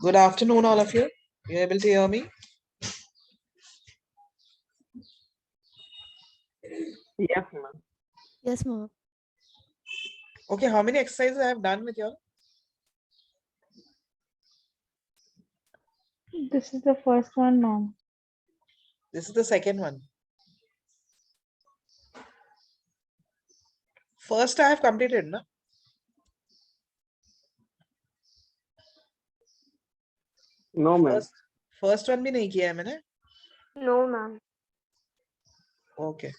Good afternoon, all of you. You able to hear me? Yes, ma'am. Yes, ma'am. Okay, how many exercises I have done with you all? This is the first one, ma'am. This is the second one. First I have completed, na? No, ma'am. First one भी नहीं किया है मैंने. No, ma'am. Okay.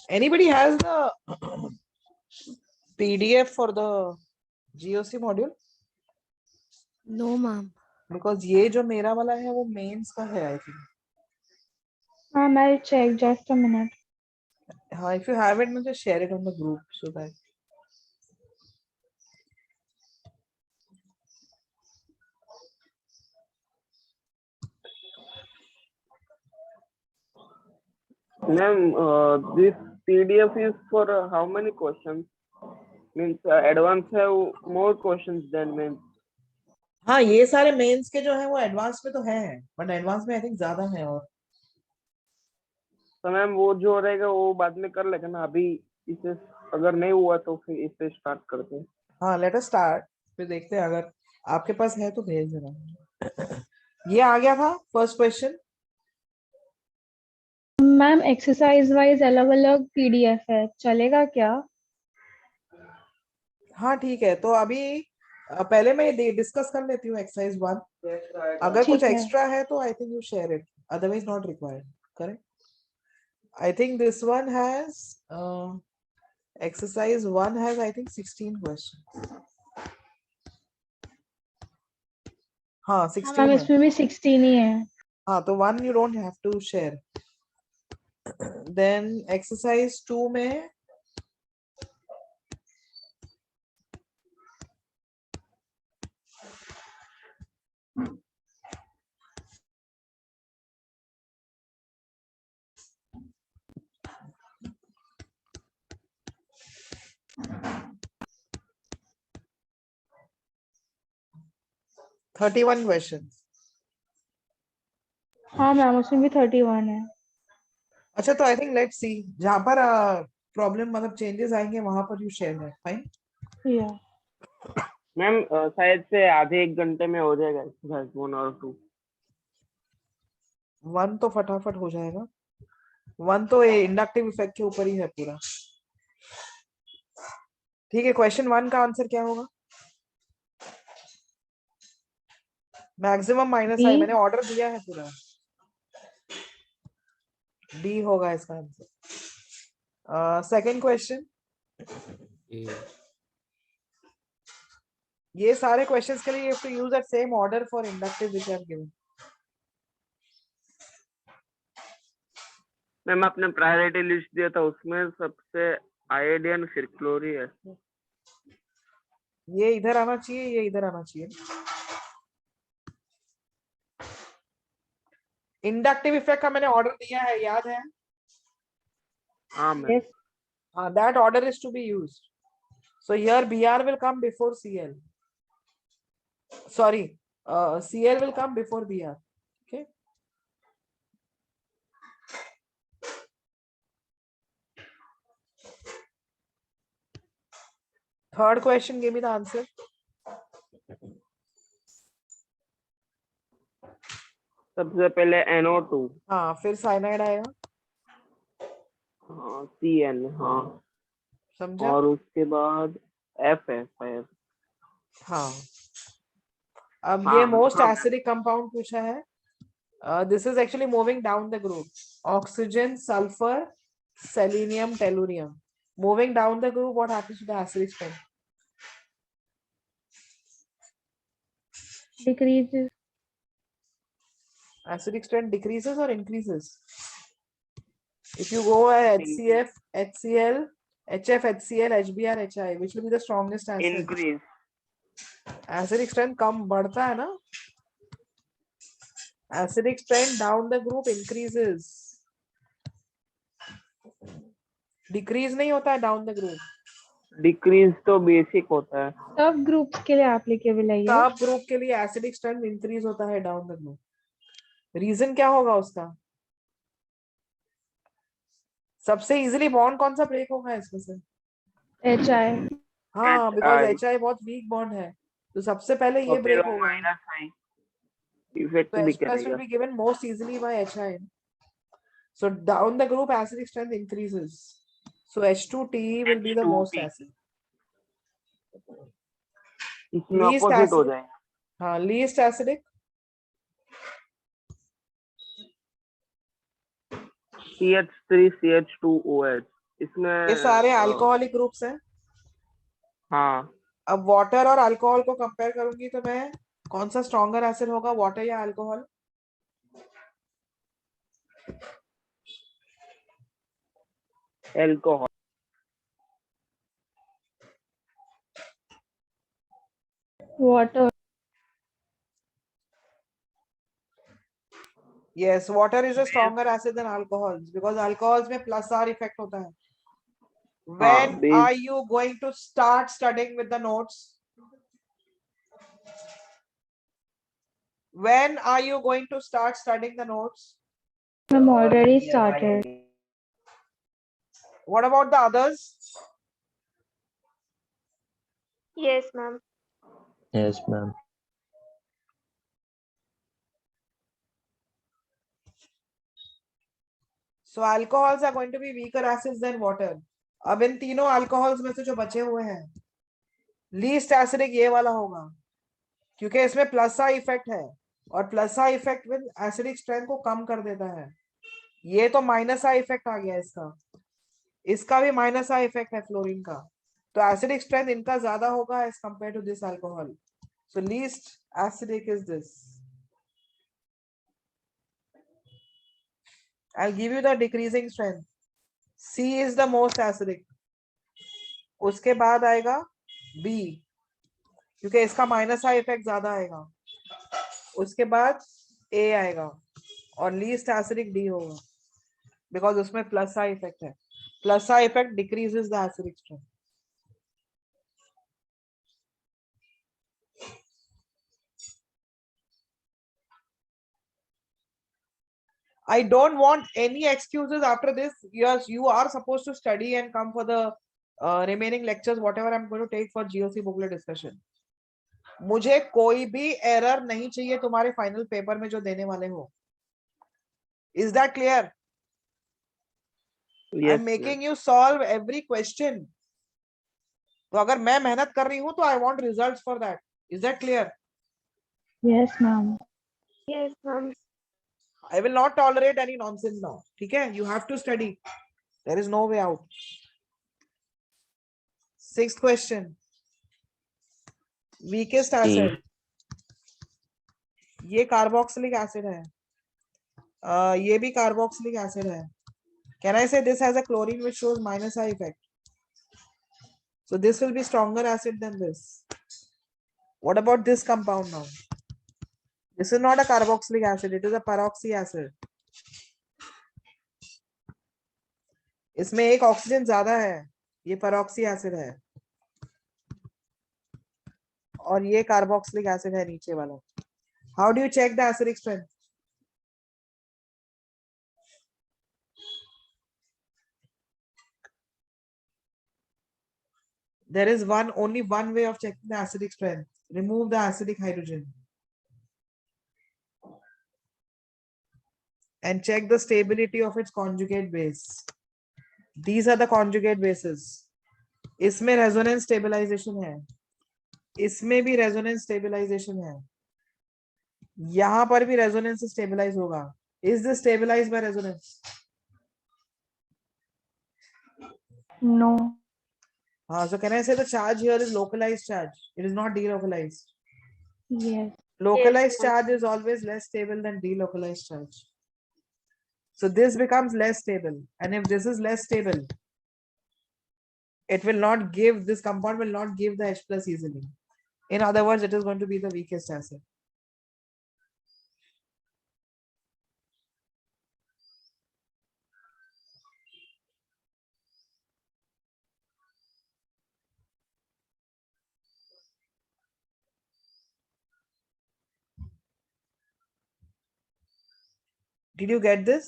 Anybody has the PDF for the GOC module? No, ma'am. Because ये जो मेरा वाला है वो mains का है, I think. Ma'am, I'll check. Just a minute. हाँ, if you have it, just share it on the group so that. Ma'am, this PDF is for how many questions? Means advance have more questions than main. हाँ, ये सारे mains के जो है वो advance में तो है, बट एडवांस में आई थिंक ज्यादा है. और तो मैम वो जो रहेगा वो बाद में कर लेगा ना, अभी इसे अगर नहीं हुआ तो फिर इसे स्टार्ट करते हैं. हाँ, लेट अस स्टार्ट. फिर देखते हैं, अगर आपके पास है तो भेज देना. ये आ गया था first question. Ma'am exercise wise अलग अलग PDF है, चलेगा क्या? हाँ ठीक है, तो अभी पहले मैं डिस्कस कर लेती हूँ एक्सरसाइज 1. अगर कुछ ठीक है. एक्स्ट्रा है तो I think you share it, otherwise not required. Correct. I think this one has exercise 1 has I think 16 question. हाँ 16 मैम है. इसमें भी 16 ही है. हाँ, तो 1 you don't have to share. Then exercise 2 में (31 questions. हाँ मैम उसमें भी 31 है. अच्छा, तो आई थिंक लेट्स सी, जहां पर प्रॉब्लम मतलब चेंजेस आएंगे वहां पर यू शेयर है. फाइन. या मैम शायद से आधे एक घंटे में हो जाएगा एक्सरसाइज 1 और 2. 1 तो फटाफट हो जाएगा. 1 तो इंडक्टिव इफेक्ट के ऊपर ही है पूरा. ठीक है, क्वेश्चन 1 का आंसर क्या होगा? मैक्सिमम माइनस आई, मैंने ऑर्डर दिया है पूरा. डी होगा इसका आंसर. Second question. ये सारे क्वेश्चंस के लिए you have to use that same order for inductive which I have given. Ma'am आपने प्रायोरिटी लिस्ट दिया था उसमें सबसे आयोडीन फिर क्लोरी है. ये इधर आना चाहिए, ये इधर आना चाहिए. इंडक्टिव इफेक्ट का मैंने ऑर्डर दिया है, याद है? हाँ ma'am. That order is to be used. So here Br will come before Cl. Sorry, Cl will come before Br. Okay. Third question, give me the answer. सबसे पहले NO2. हाँ, फिर साइनाइड आएगा. हाँ CN. हाँ समझा? और उसके बाद F है शायद. हाँ. अब हाँ, ये मोस्ट हाँ, एसिडिक कंपाउंड पूछा है. This is actually moving down the group. Oxygen, sulfur, selenium, tellurium. Moving down the group, what happens to the acidic strength? decreases. Acidic strength decreases or increases? If you go HCF, HCl, HF, HCl, HBr, HI, which will be the strongest acid? increase. Acidic strength कम बढ़ता है ना? Acidic strength down the group increases. Decrease नहीं होता है down the group. Decrease तो basic होता है। सब ग्रुप्स के लिए एप्लीकेबल है ये। सब ग्रुप के लिए एसिडिक स्ट्रेंथ इंक्रीज होता है डाउन द ग्रुप। रीजन क्या होगा उसका? सबसे इजीली बॉन्ड कौन सा ब्रेक होगा इसमें से? HI। हाँ, बिकॉज HI HI बहुत वीक बॉन्ड है, तो सबसे पहले और ये फिर ब्रेक वो होगा। माइनस आई इफेक्ट तो भी H plus will करेगा। be given most easily by HI. So down the group acidic strength increases. So H2T will be the most H2P acid. इसमें Least अपोजिट हो acidic. जाएगा। हाँ, least acidic. CH3CH2OH इसमें ये सारे अल्कोहलिक ग्रुप्स हैं। हाँ अब वाटर और अल्कोहल को कंपेयर करूंगी तो मैं कौन सा स्ट्रॉन्गर एसिड होगा, वाटर या alcohol? Alcohol. Water. Yes, water is a stronger acid than alcohols because alcohols में plus R effect होता है. हाँ When base are you going to start studying with the notes? When are you going to start studying the notes? I'm already started. What about the others? Yes, ma'am. Yes, ma'am. So alcohols are going to be weaker acids than water. अब इन तीनों alcohols में से जो बचे हुए हैं, least acidic ये वाला होगा, क्योंकि इसमें प्लस आई इफेक्ट है और plus I effect with acidic strength को कम कर देता है। ये तो माइनस आई इफेक्ट आ गया इसका, इसका भी माइनस आई इफेक्ट है फ्लोरीन का, तो एसिडिक स्ट्रेंथ इनका ज्यादा होगा as compare to this alcohol. So least acidic is this. I'll give you the decreasing strength. C is the most acidic. उसके बाद आएगा B, क्योंकि इसका माइनस आई इफेक्ट ज्यादा आएगा। उसके बाद A आएगा और लीस्ट एसिडिक D होगा, बिकॉज उसमें प्लस आई इफेक्ट है। Plus I effect decreases the acidic strength. I don't want any excuses after this. Yes, you are supposed to study and come for the remaining lectures, whatever I'm going to take for GOC booklet discussion. मुझे कोई भी error नहीं चाहिए तुम्हारे final paper में जो देने वाले हो। Is that clear? I'm making you solve every question. तो अगर मैं मेहनत कर रही हूँ तो I want results for that. Is that clear? Yes, ma'am. Yes, ma'am. I will not tolerate any nonsense now. ठीक है? You have to study. There is no way out. Sixth question. Weakest acid. ये carboxylic acid है, ये भी carboxylic acid है। Can I say this has a chlorine which shows minus I effect? So this will be stronger acid than this. What about this compound now? This is not a carboxylic acid, it is a peroxy acid. इसमें एक oxygen ज्यादा है, ये peroxy acid है, और ये carboxylic acid है नीचे वाला। How do you check the acidic strength? There is only one way of checking the acidic strength. Remove the acidic hydrogen and check the stability of its conjugate base. These are the conjugate bases. इसमें resonance stabilization है, इसमें भी resonance stabilization है, यहां पर भी resonance stabilize होगा। Is this stabilized by resonance? No. So can I say the charge here is localized charge? It is not delocalized. Yes. Localized Yes, charge is always less stable than delocalized charge. So this becomes less stable, and if this is less stable, it will not give, this compound will not give the H plus easily. In other words, it is going to be the weakest acid. Did you get this?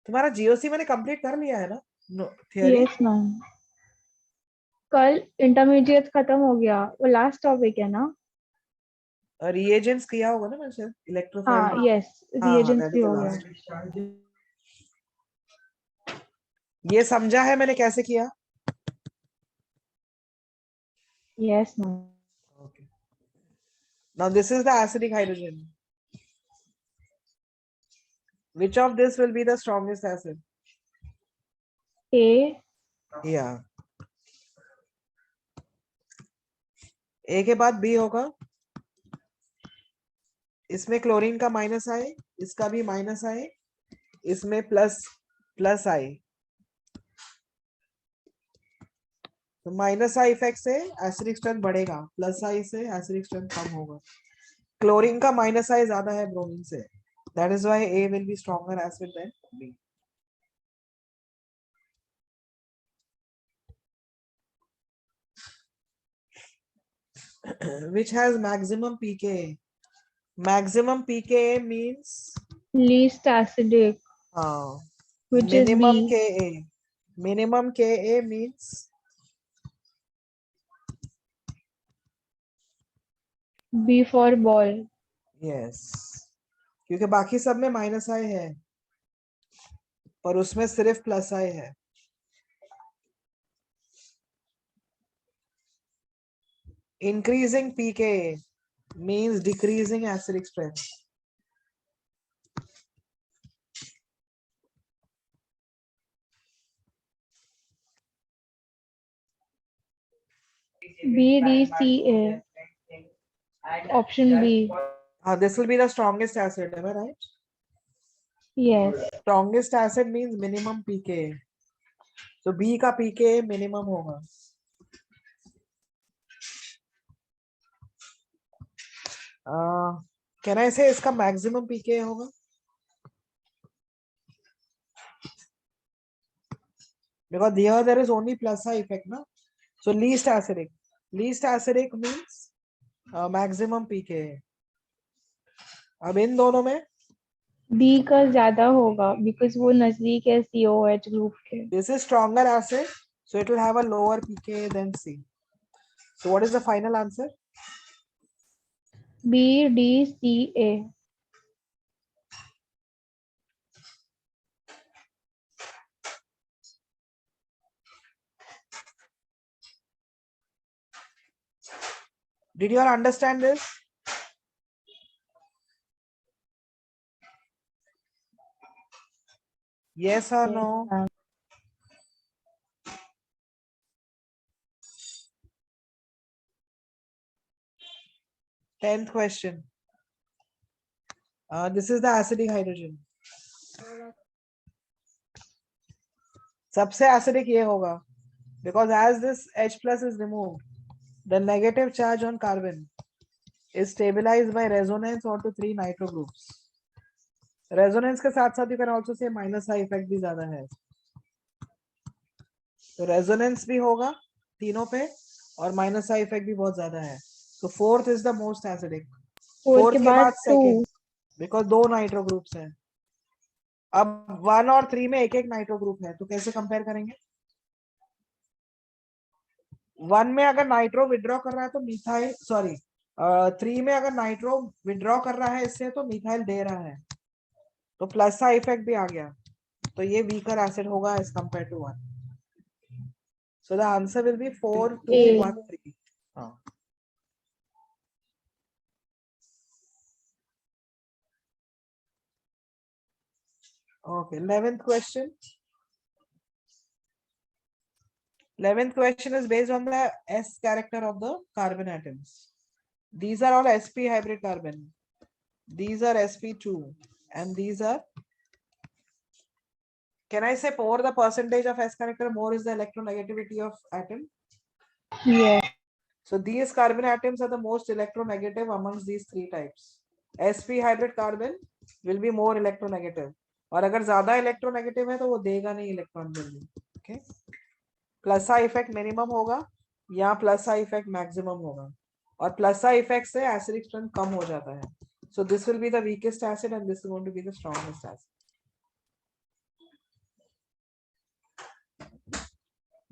तुम्हारा GOC मैंने complete कर लिया है ना? No theory? Yes ma'am, कल intermediate खत्म हो गया, वो लास्ट टॉपिक है ना? रिएजेंट्स किया होगा ना मैंने, इलेक्ट्रोफाइल। हाँ यस, हाँ रिएजेंट्स that भी is the हो गया। last. ये समझा है मैंने कैसे किया? Yes ma'am. Okay. Now this is the acidic hydrogen. Which of this will be the strongest acid? A. Yeah. A के बाद B होगा। इसमें क्लोरीन का माइनस आए, इसका भी माइनस आए, इसमें प्लस प्लस आए, तो माइनस आई इफेक्ट से एसिडिक स्ट्रेंथ बढ़ेगा, प्लस आई से एसिडिक स्ट्रेंथ कम होगा। क्लोरीन का माइनस आई ज्यादा है ब्रोमीन से, that is why A will be stronger acid than B. Which has maximum pKa? Maximum pKa means least acidic, which is minimum B. Ka. Minimum Ka means B for ball. yes, क्योंकि बाकी सब में minus आई है पर उसमें सिर्फ plus आई है। Increasing pKa means decreasing acidic strength. B, D, C, A. Option B. This will be the strongest acid, am I right? Yes. Strongest acid means minimum pKa. So B का pKa minimum होगा। Can I say इसका maximum pKa होगा? Because here there is only plus I effect, na? So least acidic. Least acidic means maximum pKa. अब इन दोनों में B का ज्यादा होगा because वो नजदीक है COH ग्रुप के। this is stronger acid, so it will have a lower pKa than C. So what is the final answer? B, D, C, A. Did you all understand this? Yes or no? ma'am. 10th question. This is the acidic hydrogen. सबसे acidic ये होगा because as this H plus is removed, the negative charge on carbon is stabilized by resonance onto 3 nitro groups. Resonance के साथ साथ you can also say minus I effect भी ज्यादा है, तो resonance भी होगा तीनों पे और minus I effect भी बहुत ज्यादा है, तो fourth is the most acidic. Four के बाद second because दो नाइट्रो ग्रुप्स हैं। अब 1 और 3 में एक एक नाइट्रो ग्रुप है, तो कैसे कंपेयर करेंगे? 1 में अगर नाइट्रो विड्रॉ कर रहा है तो मिथाइल, सॉरी 3 में अगर नाइट्रो विड्रॉ कर रहा है इससे तो मिथाइल दे रहा है, तो प्लस का इफेक्ट भी आ गया, तो ये वीकर एसिड होगा as compare to 1. So the answer will be 4, 2, 1, 3. Okay, 11th question. 11th question is based on the S character of the carbon atoms. These are all sp hybrid carbon. These are sp2 and these are, can I say more the percentage of S character, more is the electronegativity of atom? Yes. So these carbon atoms are the most electronegative amongst these three types. sp hybrid carbon will be more electronegative, और अगर ज्यादा electronegative है तो वो देगा नहीं electron जल्दी. Okay, plus का इफेक्ट मिनिमम होगा यहाँ प्लस आई इफेक्ट मैक्सिमम होगा और प्लस आई इफेक्ट से एसिडिक स्ट्रेंथ कम हो जाता है. So this will be the weakest acid and this is going to be the strongest acid.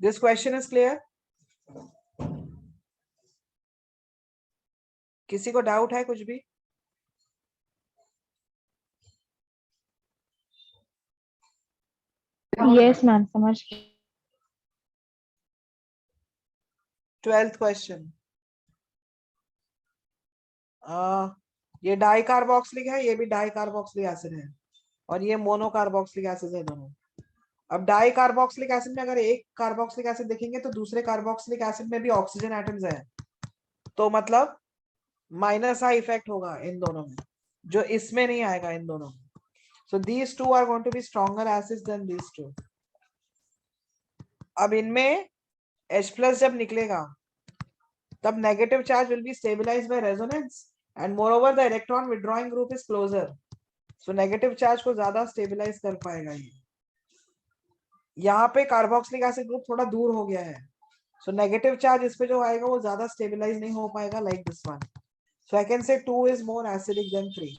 This question is clear? किसी को डाउट है कुछ भी? Yes, ma'am. समझ. 12th question. ये डाई कार्बोक्सिलिक है, ये भी डाई कार्बोक्सिलिक एसिड है और ये मोनो कार्बोक्सिलिक एसिड है दोनों. अब डाई कार्बोक्सिलिक एसिड में अगर एक कार्बोक्सिलिक एसिड देखेंगे तो दूसरे कार्बोक्सिलिक एसिड में भी ऑक्सीजन एटम्स है, तो मतलब माइनस आई इफेक्ट होगा इन दोनों में, जो इसमें नहीं आएगा इन दोनों में. So these two are going to be stronger acids than these two. अब इनमें H plus जब निकलेगा तब negative charge will be stabilized by resonance and moreover the electron withdrawing group is closer. So negative charge को ज्यादा stabilize कर पाएगा ये. यहाँ पे कार्बोक्सिलिक एसिड ग्रुप थोड़ा दूर हो गया है, so negative charge इस पे जो आएगा वो ज्यादा stabilize नहीं हो पाएगा like this one. So I can say 2 is more acidic than 3.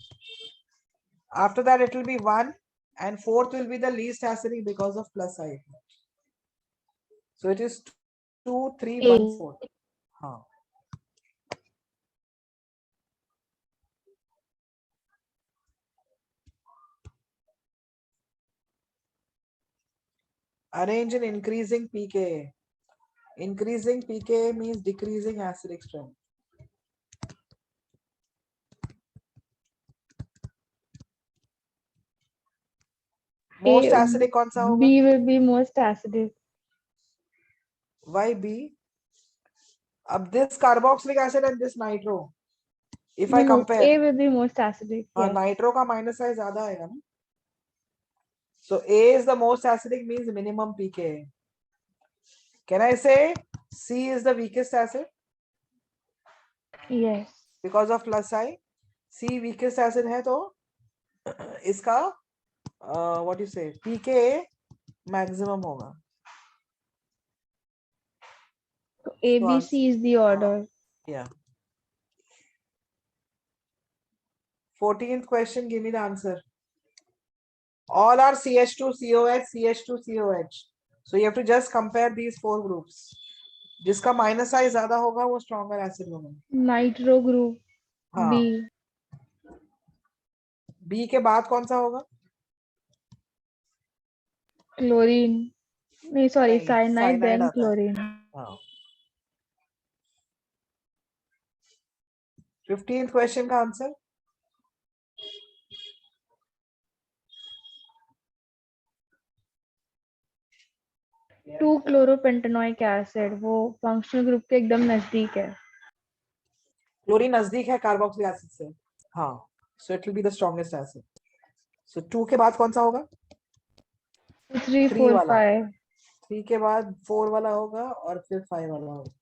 After that it will be 1 and 4th will be the least acidic because of plus I. So it is 2, 3, 1, 4. हाँ. Arrange in increasing pK. Increasing pK means decreasing acidic strength. Most acidic कौन सा होगा? B will be most acidic. Why B? अब this carboxylic acid and this nitro, if I compare, A will be most acidic. हाँ, Yes. nitro का minus I ज्यादा आएगा ना. So A is the most acidic means minimum pK. Can I say C is the weakest acid Yes. because of plus I? C weakest acid है तो इसका what you say pK maximum होगा. So A, B, C is the order. Yeah. 14th question, give me the answer. All are CH2, COH, CH2, COH. So you have to just compare these 4 groups. जिसका minus I ज्यादा होगा वो stronger acid होगा. Nitro group. हाँ. B. B के बाद कौन सा होगा? Chlorine. नहीं, sorry, नहीं, cyanide cyanide then आता है. chlorine. हाँ. 15th question का आंसर. टू क्लोरोपेंटेनोइक एसिड, वो फंक्शनल ग्रुप के एकदम नजदीक है. क्लोरीन नजदीक है कार्बोक्सिलिक एसिड से. हाँ. So it will be the strongest acid. So 2 के बाद कौन सा होगा? 3, 4, वाला. 5. 3 के बाद 4 वाला होगा और फिर 5 वाला होगा.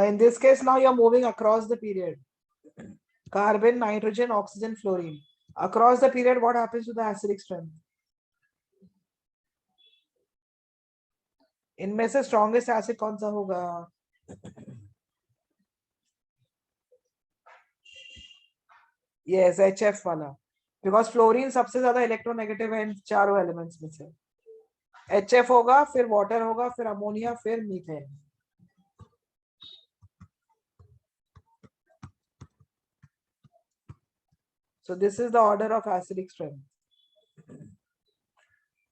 In this case, now you're moving across the period. Carbon, nitrogen, oxygen, fluorine. Across the period, what happens to the acidic strength? इनमें से strongest acid कौन सा होगा? Yes, HF वाला. Because fluorine सबसे ज्यादा electronegative है इन चारों elements में से. HF होगा, फिर water होगा, फिर ammonia, फिर methane. So this is the order of acidic strength.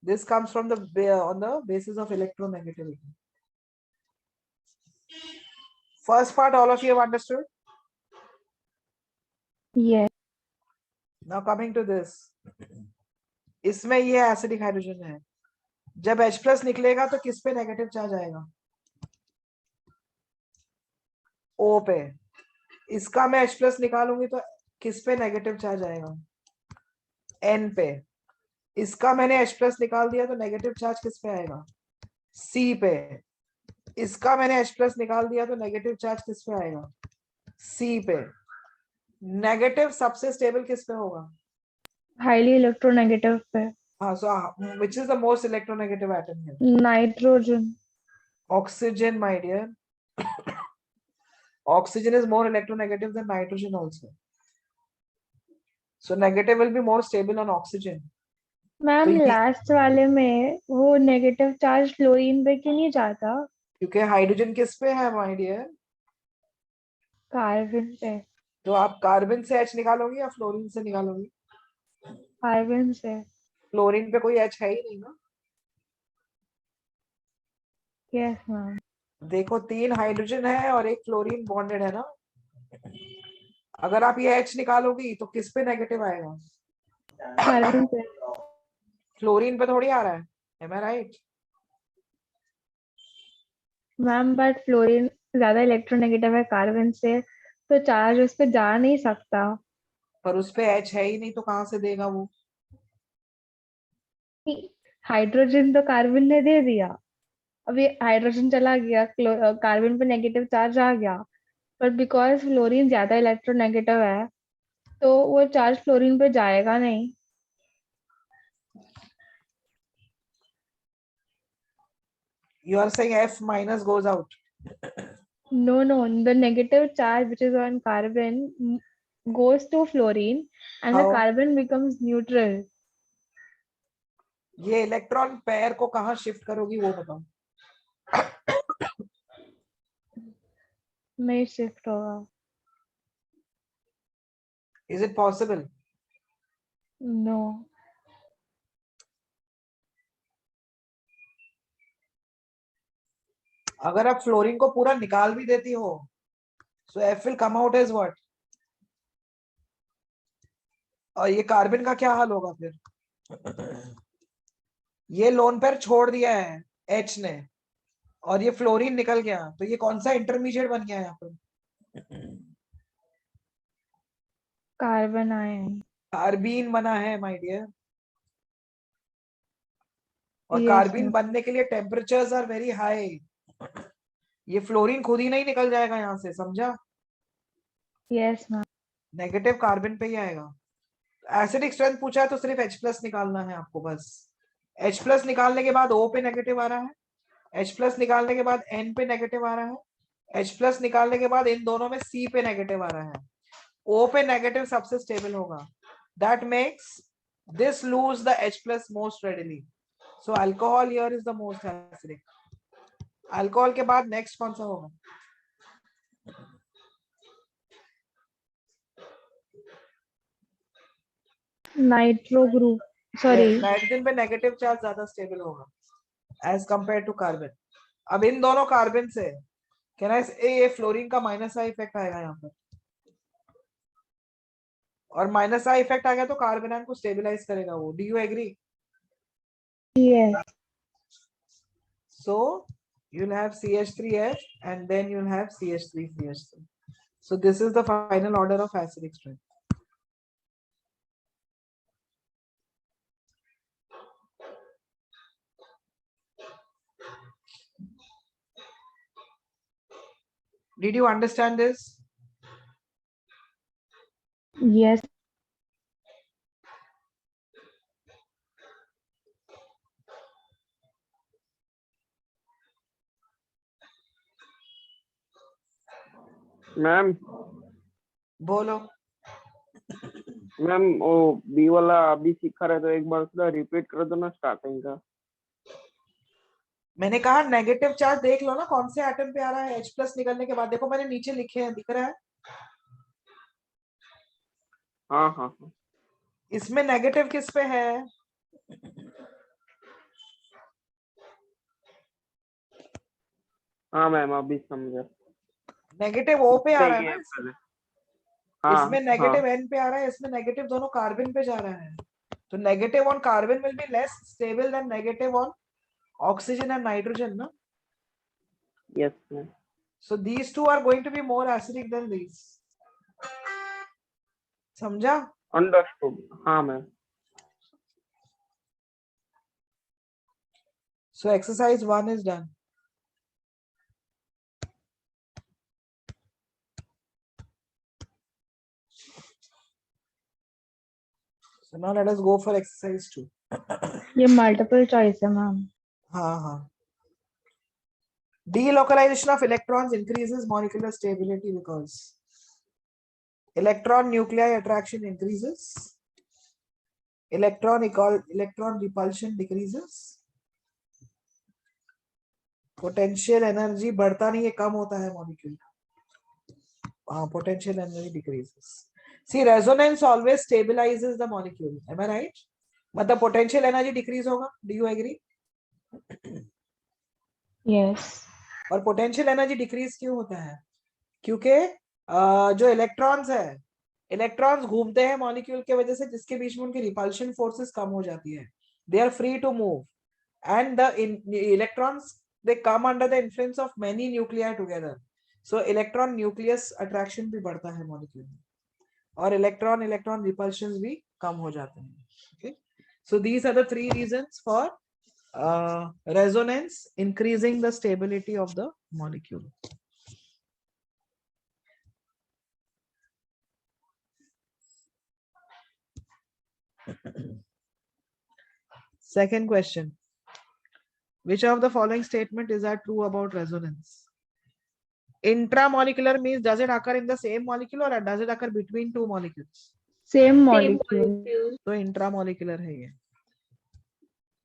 This comes from on the basis of electronegativity. First part, all of you have understood? Yes. Now coming to this. इसमें ये acidic hydrogen है. जब H plus निकलेगा तो किस पे negative charge आएगा? O पे. इसका मैं H plus निकालूंगी तो किस पे नेगेटिव चार्ज आएगा? N पे. इसका मैंने H plus निकाल दिया तो नेगेटिव चार्ज किस पे आएगा? C पे. इसका मैंने H plus निकाल दिया तो नेगेटिव चार्ज किस पे आएगा? C पे. नेगेटिव सबसे स्टेबल किस पे होगा? हाईली इलेक्ट्रोनेगेटिव पे so which is the most electronegative atom here? Nitrogen. Oxygen, my dear. Oxygen is more electronegative than nitrogen also. So negative will be more stable on oxygen. Ma'am तो ये last वाले में वो negative charge fluorine पे क्यों नहीं जाता? क्योंकि हाइड्रोजन किस पे है my dear? कार्बन पे. तो आप कार्बन से H निकालोगी या फ्लोरीन से निकालोगी? कार्बन से. फ्लोरीन पे कोई H है ही नहीं ना. Yes ma'am. देखो 3 हाइड्रोजन है और एक फ्लोरीन बॉन्डेड है ना. अगर आप ये H निकालोगी तो किस पे नेगेटिव आएगा? कार्बन पे. फ्लोरीन पे थोड़ी आ रहा है. Am I right? Ma'am but fluorine ज्यादा इलेक्ट्रोनेगेटिव है कार्बन से, तो चार्ज उस पे जा नहीं सकता. पर उस पे H है ही नहीं तो कहाँ से देगा वो? हाइड्रोजन तो कार्बन ने दे दिया. अभी हाइड्रोजन चला गया, कार्बन पे नेगेटिव चार्ज आ गया, बट बिकॉज फ्लोरीन ज्यादा इलेक्ट्रोनेगेटिव है तो वो चार्ज फ्लोरीन पे जाएगा नहीं. You are saying F minus goes out. No, the negative charge which is on carbon goes to fluorine and the How? carbon becomes neutral. ये electron pair को कहाँ शिफ्ट करोगी वो बताओ. नहीं शिफ्ट होगा. Is it possible? No. अगर आप फ्लोरीन को पूरा निकाल भी देती हो so F will come out as what? और ये कार्बन का क्या हाल होगा फिर? ये लोन पेयर छोड़ दिया है H ने और ये फ्लोरीन निकल गया तो ये कौन सा इंटरमीडिएट बन गया यहाँ पर? Carbon ion. कार्बीन बना है माय डियर. और Yes, कार्बीन ma'am. बनने के लिए टेम्परेचर्स आर वेरी हाई. ये फ्लोरीन खुद ही नहीं निकल जाएगा यहाँ से, समझा? Yes, ma'am. नेगेटिव कार्बन पे ही आएगा. एसिडिक स्ट्रेंथ पूछा है तो सिर्फ H प्लस निकालना है आपको बस. H प्लस निकालने के बाद O पे नेगेटिव आ रहा है. H प्लस निकालने के बाद N पे नेगेटिव आ रहा है. H प्लस निकालने के बाद इन दोनों में C पे नेगेटिव आ रहा है. O पे नेगेटिव सबसे स्टेबल होगा. That makes this lose the H plus most readily. So alcohol here is the most acidic. Alcohol के बाद नेक्स्ट कौन सा होगा? Nitro group. सॉरी. नाइट्रोजन पे नेगेटिव चार्ज ज्यादा स्टेबल होगा एज कंपेयर टू कार्बन. अब इन दोनों कार्बन से कैन आई से ये फ्लोरीन का माइनस आई इफेक्ट आएगा यहाँ पर. और माइनस आई इफेक्ट आ गया तो कार्बन आयन को स्टेबलाइज करेगा वो. Do you agree? Yes. So you'll have CH3H and then you'll have CH3CH3. So this is the final order of acidic strength. Did you understand this? Yes. Ma'am बोलो. Ma'am वो B वाला अभी सीखा रहे तो एक बार उसका रिपीट कर दो ना स्टार्टिंग का. मैंने कहा नेगेटिव चार्ज देख लो ना कौन से एटम पे आ रहा है H प्लस निकलने के बाद. देखो मैंने नीचे लिखे हैं, दिख रहा है? हाँ हाँ हाँ. इसमें नेगेटिव किस पे है? हाँ मैम अभी समझा. नेगेटिव O पे आ रहा है ये ना. पहले. हाँ इसमें नेगेटिव N पे आ रहा है, इसमें नेगेटिव दोनों कार्बन पे जा रहा है. तो negative on carbon will be less stable than negative on oxygen and nitrogen ना. Yes ma'am. So these two are going to be more acidic than these. समझा? अंडरस्टूड. हाँ ma'am. So exercise 1 is done. So now let us go for exercise 2. ये multiple choice है ma'am. हाँ. Delocalization of electrons increases molecular stability because electron nuclei attraction increases, electron repulsion decreases, potential energy बढ़ता नहीं है, कम होता है molecule. Potential energy decreases. See, resonance always stabilizes the molecule. Am I right? मतलब potential energy decrease होगा. Do you agree? Yes. और potential energy decrease क्यों होता है? क्योंकि जो इलेक्ट्रॉन्स है, इलेक्ट्रॉन्स घूमते हैं मॉलिक्यूल के वजह से, जिसके बीच में उनकी रिपल्शन फोर्सेस कम हो जाती है. They are free to move and the electrons they come under the influence of many nuclei together. So electron nucleus attraction भी बढ़ता है मॉलिक्यूल में, और इलेक्ट्रॉन रिपल्शंस भी कम हो जाते हैं. Okay, so these are the 3 reasons for resonance increasing the stability of the molecule. Second question. Which of the following statement is that true about resonance? Intramolecular means does it occur in the same molecule or does it occur between 2 molecules? Same molecule. तो intramolecular है ये.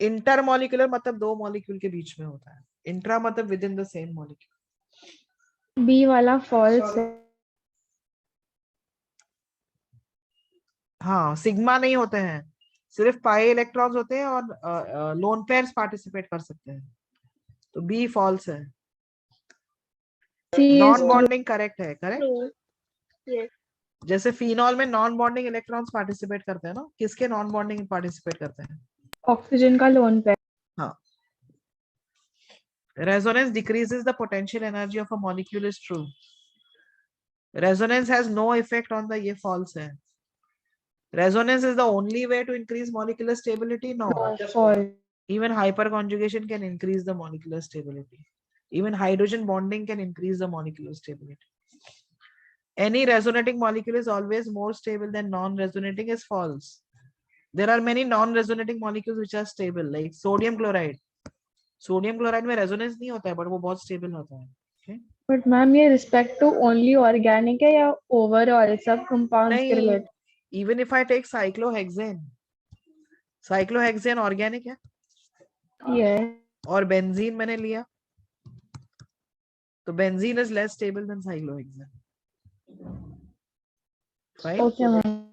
Intermolecular मतलब 2 molecule के बीच में होता है. Intra मतलब with in the same molecule. B वाला false है. हाँ, सिग्मा नहीं होते हैं, सिर्फ पाई इलेक्ट्रॉन्स होते हैं और लोन पेयर्स पार्टिसिपेट कर सकते हैं. तो बी फॉल्स है. C is non true. Bonding correct है. करेक्ट. True. Yes. जैसे फिनॉल में नॉन बॉन्डिंग इलेक्ट्रॉन्स पार्टिसिपेट करते हैं ना. किसके नॉन बॉन्डिंग पार्टिसिपेट करते हैं? ऑक्सीजन का लोन पेयर. हाँ. Resonance decreases the potential energy of a molecule is true. Resonance has no effect on the, ये false है. Resonance is the only way to increase molecular stability. No. False. Even hyperconjugation can increase the molecular stability. Even hydrogen bonding can increase the molecular stability. Any resonating molecule is always more stable than non-resonating is false. There are many non-resonating molecules which are stable, like sodium chloride. Sodium chloride में resonance नहीं होता है, but वो बहुत stable होता है. Okay? But ma'am ये respect to only organic है या ओवरऑल सब कंपाउंड्स के नहीं, related? Even if I take cyclohexane organic है. यस. और बेंजीन मैंने लिया, तो benzene is less stable than cyclohexane. Right. Okay ma'am.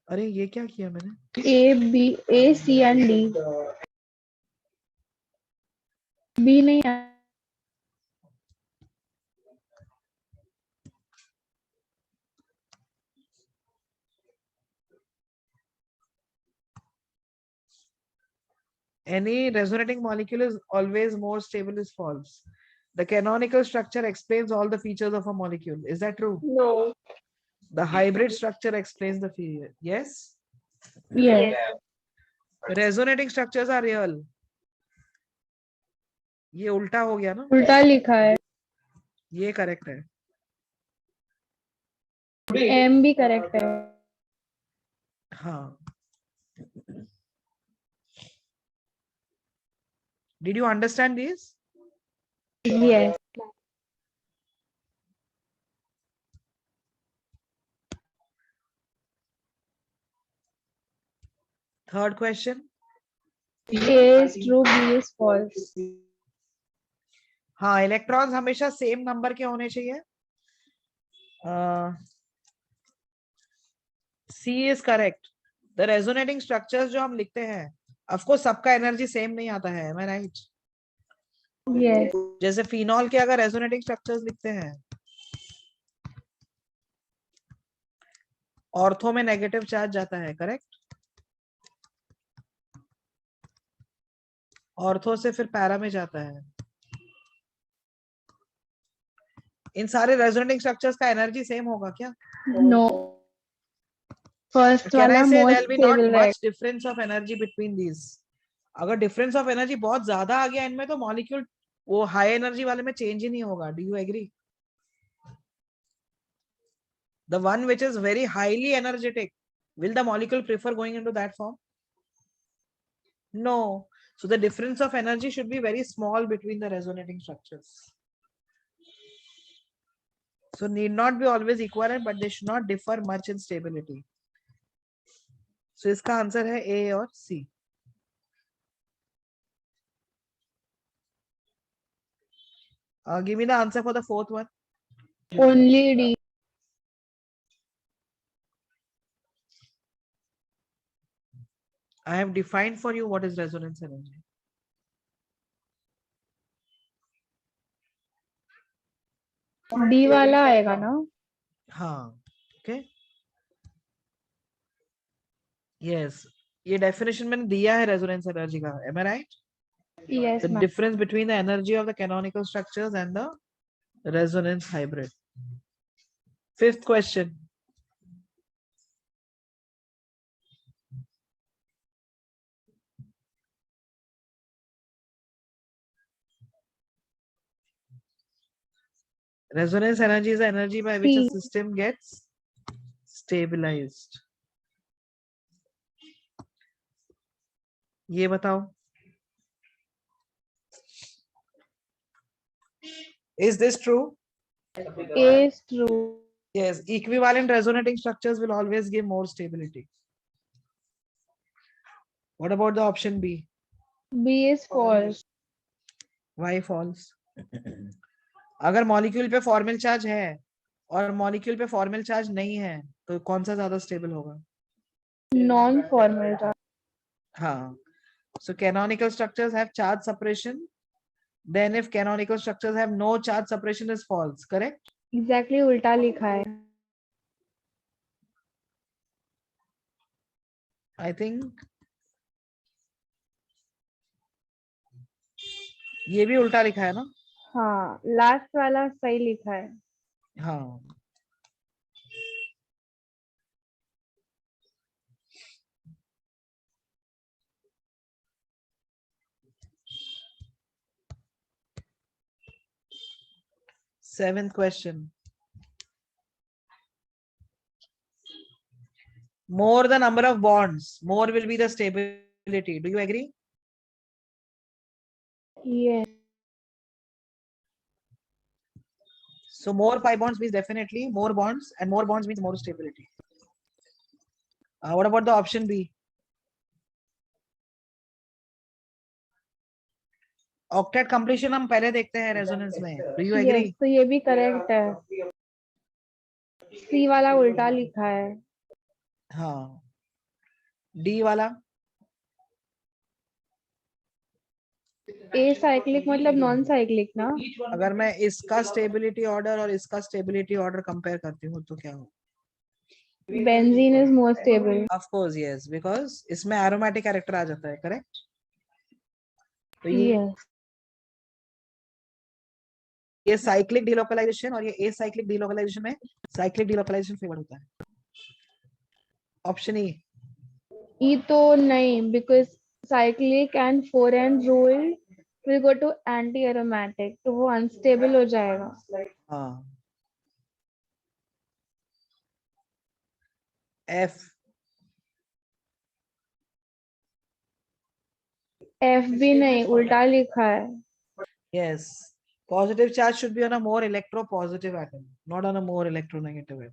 अरे ये क्या किया मैंने? A, B, A, C and D. B नहीं है. Any resonating molecule is always more stable is false. The canonical structure explains all the features of a molecule. Is that true? No. The hybrid structure explains the feature. Yes. Yes. Resonating structures are real. ये उल्टा हो गया ना. उल्टा लिखा है. ये correct है. M भी करेक्ट है. हाँ. Did you understand these? Yes. Third question. A is true, B is false. हाँ, इलेक्ट्रॉन्स हमेशा सेम नंबर के होने चाहिए. C is correct. The resonating structures जो हम लिखते हैं, of course सबका एनर्जी सेम नहीं आता है. Am I right? Yes. जैसे फिनॉल के अगर रेजोनेटिंग स्ट्रक्चर्स लिखते हैं, ऑर्थो में नेगेटिव चार्ज जाता है. करेक्ट. ऑर्थो से फिर पैरा में जाता है. इन सारे रेजोनेटिंग स्ट्रक्चर्स का एनर्जी सेम होगा क्या? No. First Can वाला I say most there'll be not stable much difference of energy between these? अगर डिफरेंस ऑफ एनर्जी बहुत ज्यादा आ गया इनमें, तो मॉलिक्यूल वो हाई एनर्जी वाले में चेंज ही नहीं होगा. Do you agree? The one which is very highly energetic, will the molecule prefer going into that form? No. So the difference of energy should be very small between the resonating structures. So need not be always equivalent, but they should not differ much in stability. So इसका answer है A और C. Give me the answer for the fourth one. Only D. I have defined for you what is resonance energy. D वाला आएगा ना? हाँ, okay. Yes, ये definition मैंने दिया है resonance energy का. Am I right? Yes, The ma'am. difference between the energy of the canonical structures and the resonance hybrid. Fifth question. Resonance energy is the energy by which a C. system gets stabilized. ये बताओ. Is this true? A is true. Yes, equivalent resonating structures will always give more stability. What about the option B? B is false. Why false? अगर molecule पे formal charge है और molecule पे formal charge नहीं है तो कौन सा ज्यादा स्टेबल होगा? Non-formal charge. हाँ. So canonical structures have charge separation. Then if canonical structures have no charge separation is false, correct? Exactly उल्टा लिखा है. I think ये भी उल्टा लिखा है ना? हाँ, लास्ट वाला सही लिखा है. हाँ. Seventh question. More the number of bonds, more will be the stability. Do you agree? Yes. So more pi bonds means definitely more bonds, and more bonds means more stability. What about the option B? Octet completion हम पहले देखते हैं resonance में. Do you agree? Yes, तो ये भी correct है. C वाला उल्टा लिखा है. हाँ. D वाला A साइक्लिक मतलब नॉन साइक्लिक ना? अगर मैं इसका स्टेबिलिटी ऑर्डर और इसका स्टेबिलिटी ऑर्डर कंपेयर करती हूँ तो क्या हो? Benzene is more stable. Of course, yes, because इसमें aromatic character आ जाता है, correct? तो Yes. ये साइक्लिक डिलोकलाइजेशन और ये एसाइक्लिक डिलोकलाइजेशन में साइक्लिक डिलोकलाइजेशन फेवर होता है. Option E. E तो नहीं, because cyclic and 4N rule will go to anti-aromatic, तो वो unstable हो जाएगा. हाँ. F. F भी नहीं, उल्टा लिखा है. Yes. Positive charge should be on a more electropositive atom, not on a more electronegative atom.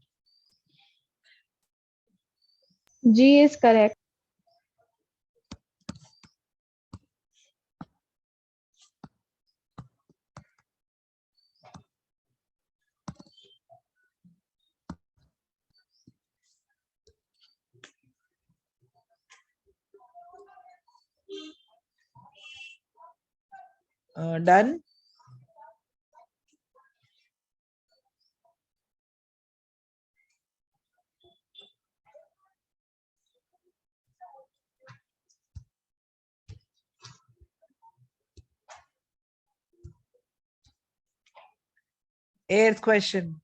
G is correct. Done. Eighth question.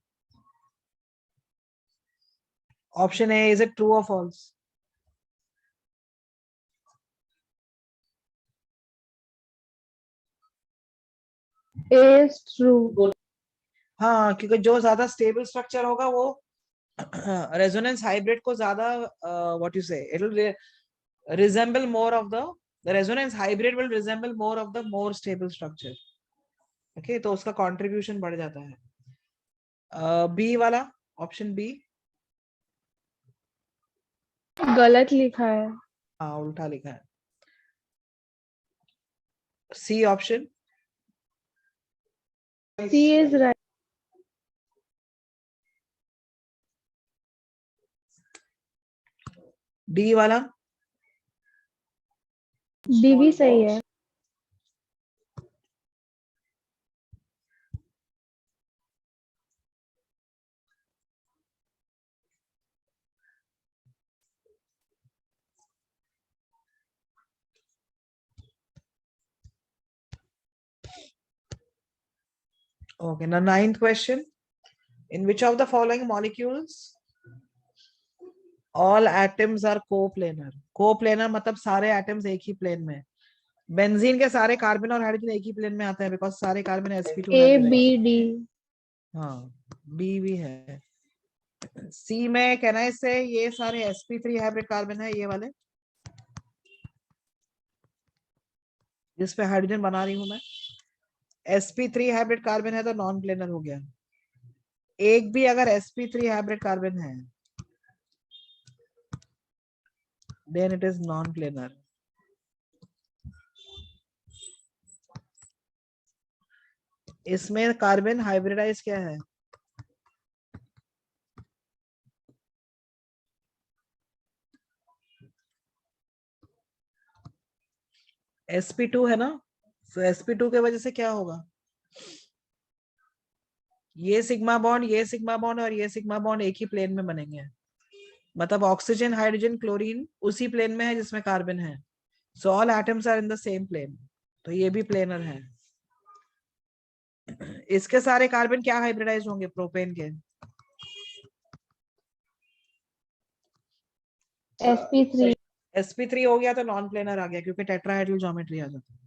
Option A, is it true or false? A is true. हाँ, क्योंकि जो ज्यादा stable structure होगा वो resonance hybrid को ज्यादा what you से it will resemble more of the resonance hybrid will resemble more of the more stable structure. Okay, तो उसका contribution बढ़ जाता है. बी वाला ऑप्शन बी गलत लिखा है. हाँ उल्टा लिखा है. C option C is right. D वाला D भी सही है. Okay, now ninth question. In which of the following molecules all atoms are coplanar? Coplanar मतलब सारे atoms एक ही plane में. बेंजीन के सारे कार्बन और हाइड्रोजन एक ही प्लेन में आते हैं बिकॉज सारे carbon sp2 A, hybridized. B, D. हाँ बी भी है. सी में कहना है इससे ये सारे sp3 हाइब्रिड कार्बन है ये वाले जिस पे हाइड्रोजन बना रही हूं मैं. sp3 हाइब्रिड कार्बन है तो नॉन प्लेनर हो गया. एक भी अगर sp3 हाइब्रिड कार्बन है then it is non planar. इसमें कार्बन हाइब्रिडाइज क्या है? sp2 है ना. तो sp2 के वजह से क्या होगा? ये सिग्मा बॉन्ड और ये सिग्मा बॉन्ड एक ही प्लेन में बनेंगे. मतलब ऑक्सीजन हाइड्रोजन क्लोरीन उसी प्लेन में है जिसमें कार्बन है. So all atoms are in the same plane. तो ये भी प्लेनर है. इसके सारे कार्बन क्या हाइब्रिडाइज होंगे? प्रोपेन के. sp3. sp3 हो गया तो नॉन प्लेनर आ गया क्योंकि टेट्राहेड्रल ज्योमेट्री आ जाती है.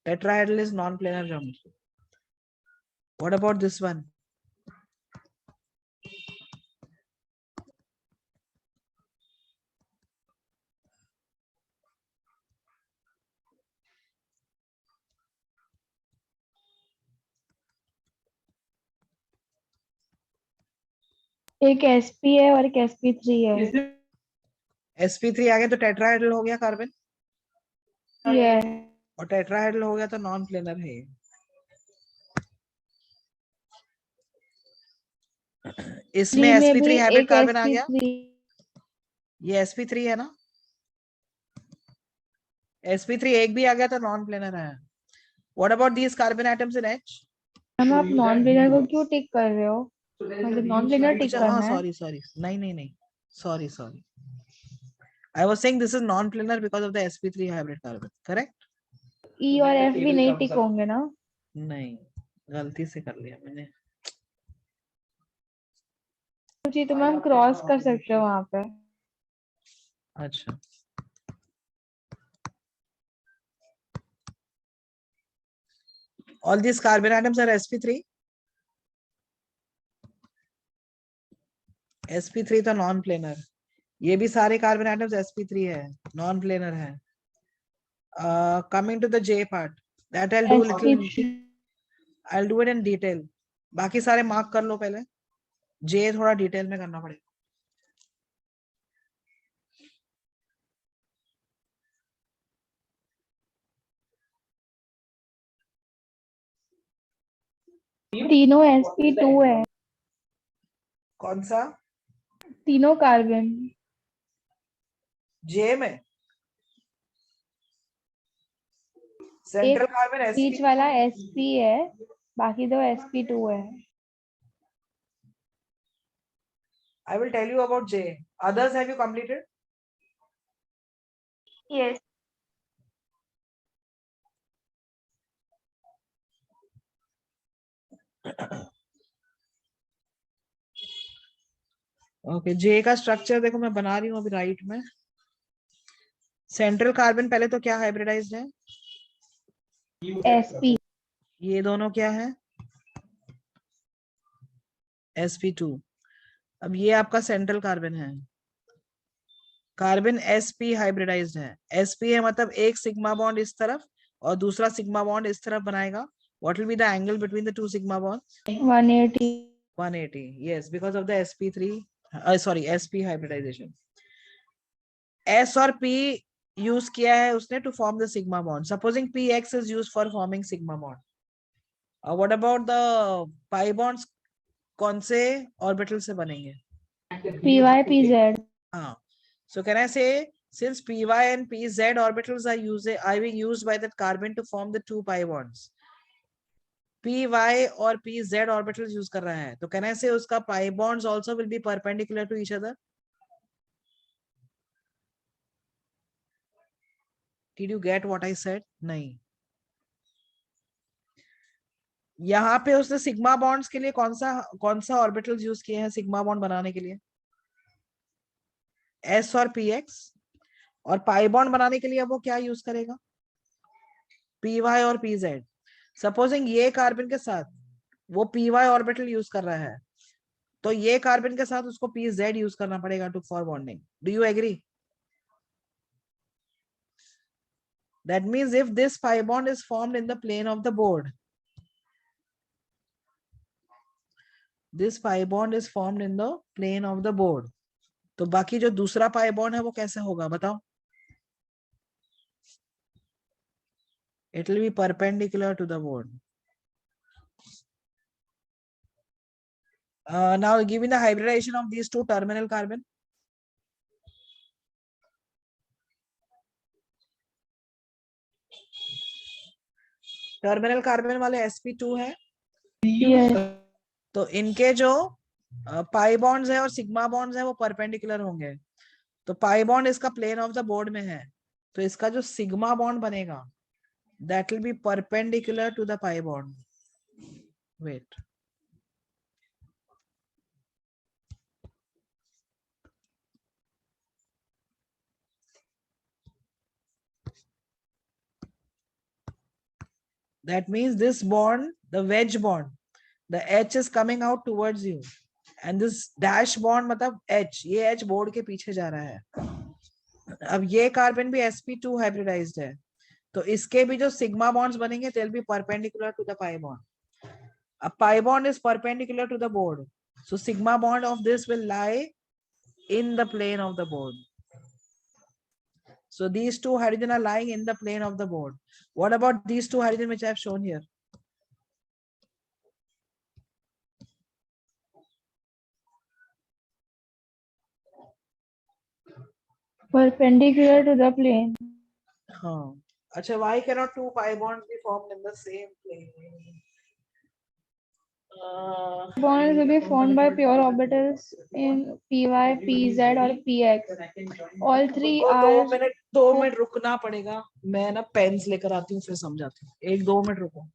Tetrahedral is non planar geometry. What about this one? एक sp है और एक sp3 है. sp3 आ गया तो टेट्राहेड्रल हो गया कार्बन Yeah. और टेट्राहेड्रल हो गया तो नॉन प्लेनर है. इसमें D में sp3 भी हाइब्रिड एक कार्बन आ गया. sp3. ये sp3 है ना. sp3 एक भी आ गया तो नॉन प्लेनर है. What about these carbon atoms in H? हम आप नॉन प्लेनर को क्यों टिक कर रहे हो? मतलब नॉन प्लेनर टिक अच्छा हाँ करना है. सॉरी नहीं sorry I was saying this is non-planar because of the sp3 hybrid carbon. Correct? E और F भी नहीं टिक होंगे ना. नहीं गलती से कर लिया मैंने. जी तो मैम क्रॉस कर सकते हो वहां पे. अच्छा all these carbon atoms are sp3. sp3 तो नॉन प्लेनर. ये भी सारे कार्बन एटम्स sp3 है नॉन प्लेनर है. Coming to the J part, that I'll do it in detail. बाकी सारे मार्क कर लो पहले. J थोड़ा डिटेल में करना पड़ेगा. तीनों sp2 है. कौन सा? तीनों कार्बन. J में सेंट्रल कार्बन बीच sp. वाला sp है, बाकी दो sp2 है. I will tell you about J. Others have you completed? Yes. Okay J का स्ट्रक्चर देखो मैं बना रही हूँ अभी राइट में. सेंट्रल कार्बन पहले तो क्या हाइब्रिडाइज्ड है? sp. ये दोनों क्या है? sp2. अब ये आपका सेंट्रल कार्बन है, कार्बन sp हाइब्रिडाइज्ड है। sp है मतलब एक सिग्मा बॉन्ड इस तरफ और दूसरा सिग्मा बॉन्ड इस तरफ बनाएगा। What will be the angle between the two sigma bonds? 180. 180. yes, because of the sp3 sorry sp hybridization. s और p यूज किया है उसने to form the sigma bond. Supposing px is used for forming sigma bond. What about the pi bonds? कौन से orbital से बनेंगे? py pz. हाँ, so can I say since py and pz orbitals are being used by that carbon to form the two pi bonds, py और pz orbitals use कर रहा है, तो can I say उसका pi bonds also will be perpendicular to each other? Did you get what I said? नहीं। यहाँ पे उसने सिग्मा बॉन्ड्स के लिए कौन सा ऑर्बिटल्स यूज किए हैं सिग्मा बॉन्ड बनाने के लिए? s और px। और पाई बॉन्ड बनाने के लिए वो क्या यूज करेगा? py और pz। सपोजिंग ये कार्बन के साथ वो py ऑर्बिटल यूज कर रहा है, तो ये कार्बन के साथ उसको pz यूज करना पड़ेगा to for bonding. Do you agree? That means if this pi bond is formed in the plane of the board, this pi bond is formed in the plane of the board, तो बाकी जो दूसरा pi bond है वो कैसे होगा बताओ? It will be perpendicular to the board. Now give me the hybridization of these two terminal carbon. Terminal carbon वाले sp2 है, Yes. तो इनके जो पाई बॉन्ड्स है और सिग्मा बॉन्ड्स है वो परपेंडिकुलर होंगे। तो पाई बॉन्ड इसका प्लेन ऑफ द बोर्ड में है, तो इसका जो सिग्मा बॉन्ड बनेगा that will be perpendicular to the pi bond. Wait. That means this bond, the wedge bond, the H is coming out towards you, and this dash bond मतलब H, ये H board के पीछे जा रहा है। अब ये कार्बन भी sp2 हाइब्रिडाइज्ड है, तो इसके भी जो सिग्मा बॉन्ड्स बनेंगे they'll be perpendicular to the pi bond. A pi bond is perpendicular to the board, so sigma bond of this will lie in the plane of the board. So these two hydrogen are lying in the plane of the board. What about these two hydrogen which I have shown here? Perpendicular to the plane. हाँ, अच्छा, why cannot two pi bonds be formed in the same plane? Bonds will be formed by pure orbitals in py, pz or px. All three are 2 minute रुकना पड़ेगा, मैं ना pens लेकर आती हूँ फिर समझाती हूँ। 1-2 मिनट रुको।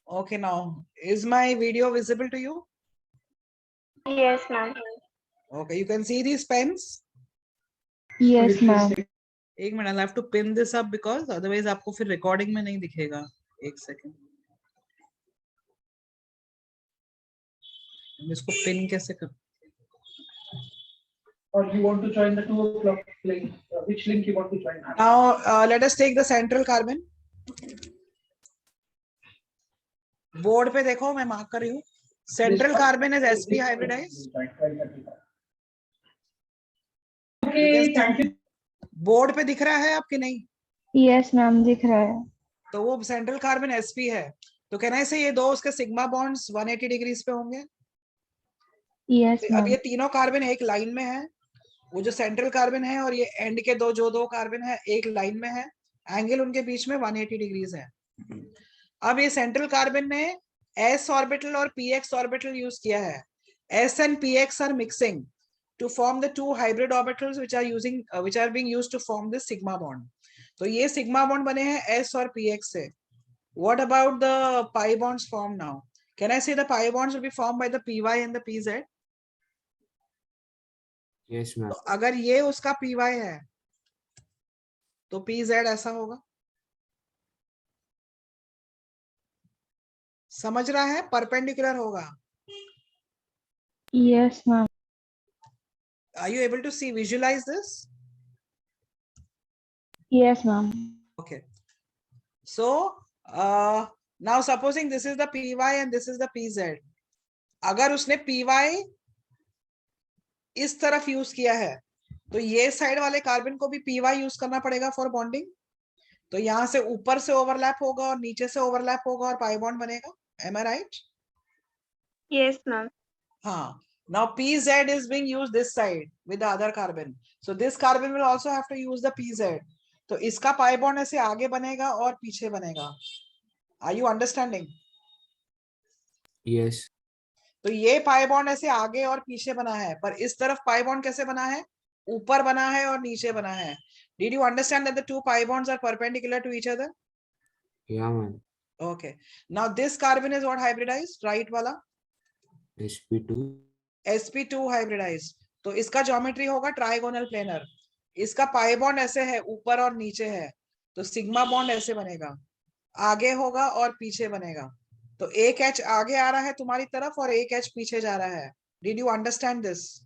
Okay, now is my video visible to you? Yes, ma'am. Okay, you can see these pens. Yes, ma'am. एक minute, I'll have to pin this up because otherwise आपको फिर recording में नहीं दिखेगा. एक second. इसको pin कैसे कर? Or you want to join the 2 o'clock link? Which link you want to join? Now let us take the central carbon. Board पे देखो, मैं मार्क कर रही हूँ. Central carbon is sp hybridized. Okay, thank you. Board पे दिख रहा है आपके नहीं? Yes, ma'am, दिख रहा है. तो वो सेंट्रल कार्बन sp है. तो कहना है ये दो उसके सिग्मा बॉन्ड्स 180 डिग्रीज पे होंगे. Yes, अब ma'am. ये तीनों कार्बन एक लाइन में है. वो जो सेंट्रल कार्बन है और ये एंड के दो कार्बन है एक लाइन में है. एंगल उनके बीच में 180 डिग्रीज है. अब ये सेंट्रल कार्बन ने s ऑर्बिटल और px ऑर्बिटल यूज किया है. s and px are mixing to form the two hybrid orbitals which are being used to form this sigma bond. तो ये sigma bond बने हैं s और px से. What about the pi bonds formed now? Can I say the pi bonds will be formed by the py and the pz? Yes, ma'am. तो अगर ये उसका py है तो pz ऐसा होगा. समझ रहा है? परपेंडिकुलर होगा. Yes, ma'am. Are you able to see, visualize this? Yes, ma'am. Okay. So now supposing this is the py and this is the pz. अगर उसने py इस तरफ यूज किया है तो ये साइड वाले कार्बन को भी py यूज करना पड़ेगा फॉर बॉन्डिंग. तो यहाँ से ऊपर से ओवरलैप होगा और नीचे से ओवरलैप होगा और पाई बॉन्ड बनेगा. Am I right? Yes, ma'am. हाँ. Now pz is being used this side with the other carbon. So this carbon will also have to use the pz. तो इसका पाई बॉन्ड ऐसे आगे बनेगा और पीछे बनेगा. Are you understanding? Yes. तो ये पाई बॉन्ड ऐसे आगे और पीछे बना है, पर इस तरफ पाई बॉन्ड कैसे बना है? ऊपर बना है और नीचे बना है. Did you understand that the two pi bonds are perpendicular to each other? Yeah, ma'am. Okay. Now this carbon is what hybridized? Right वाला? sp2. sp2 hybridized. तो इसका ज्योमेट्री होगा ट्राइगोनल प्लेनर. इसका पाई बॉन्ड ऐसे है, ऊपर और नीचे है. तो सिग्मा बॉन्ड ऐसे बनेगा, आगे होगा और पीछे बनेगा. तो एक H आगे आ रहा है तुम्हारी तरफ और एक H पीछे जा रहा है. Did you understand this?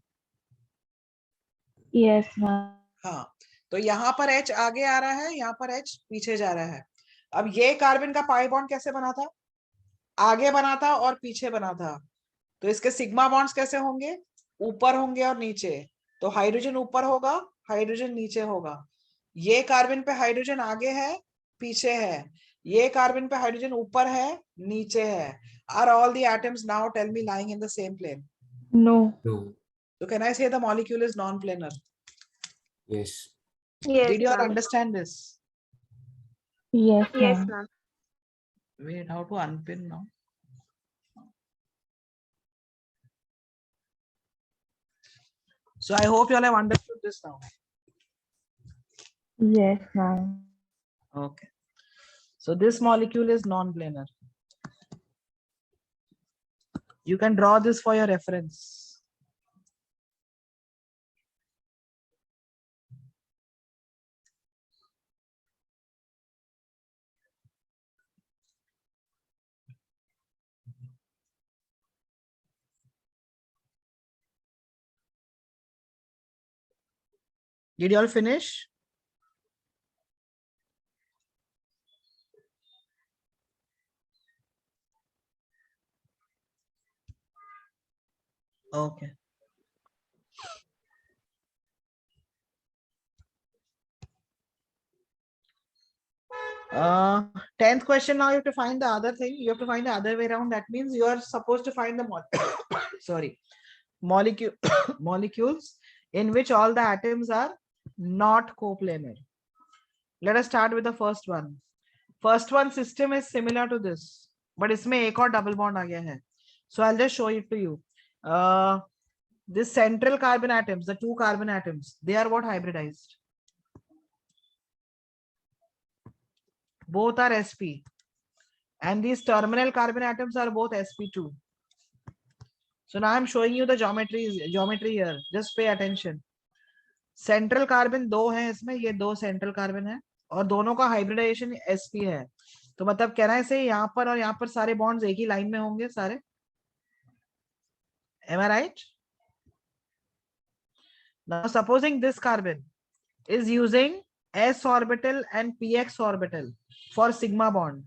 Yes, ma'am. हाँ. तो यहाँ पर H आगे आ रहा है, यहाँ पर H पीछे जा रहा है. अब ये कार्बन का पाई बॉन्ड कैसे बना था? आगे बना था और पीछे बना था. तो इसके सिग्मा बॉन्ड्स कैसे होंगे? ऊपर होंगे और नीचे. तो हाइड्रोजन ऊपर होगा, हाइड्रोजन नीचे होगा. ये कार्बन पे हाइड्रोजन आगे है, पीछे है. ये कार्बन पे हाइड्रोजन ऊपर है, नीचे है. Are all the atoms now, tell me, lying in the same plane? No. No. So can I say the molecule is non-planar? Yes. Yes, Did you all ma'am. understand this? Yes, Yes, ma'am. ma'am. Wait, how to unpin now? So I hope you all have understood this now. Yes, ma'am. Okay. So this molecule is non-planar. You can draw this for your reference. Did you all finish? Okay. Uh, 10th question. Now you have to find the other thing. You have to find the other way around. That means you are supposed to find the molecules in which all the atoms are not coplanar. Let us start with the first one. First one system is similar to this, but इसमें एक और double bond आ गया है. So I'll just show it to you. This central carbon atoms, the two carbon atoms, they are what hybridized? Both are sp. and these terminal carbon atoms are both sp2. So now I'm showing you the geometry here. Just pay attention. Central carbon 2 है इसमें, ये 2 central carbon है और दोनों का hybridisation sp है। तो मतलब कहना है से यहाँ पर और यहाँ पर सारे बॉन्ड्स एक ही लाइन में होंगे सारे। Am I right? Now supposing this carbon is using s orbital and px orbital for sigma bond.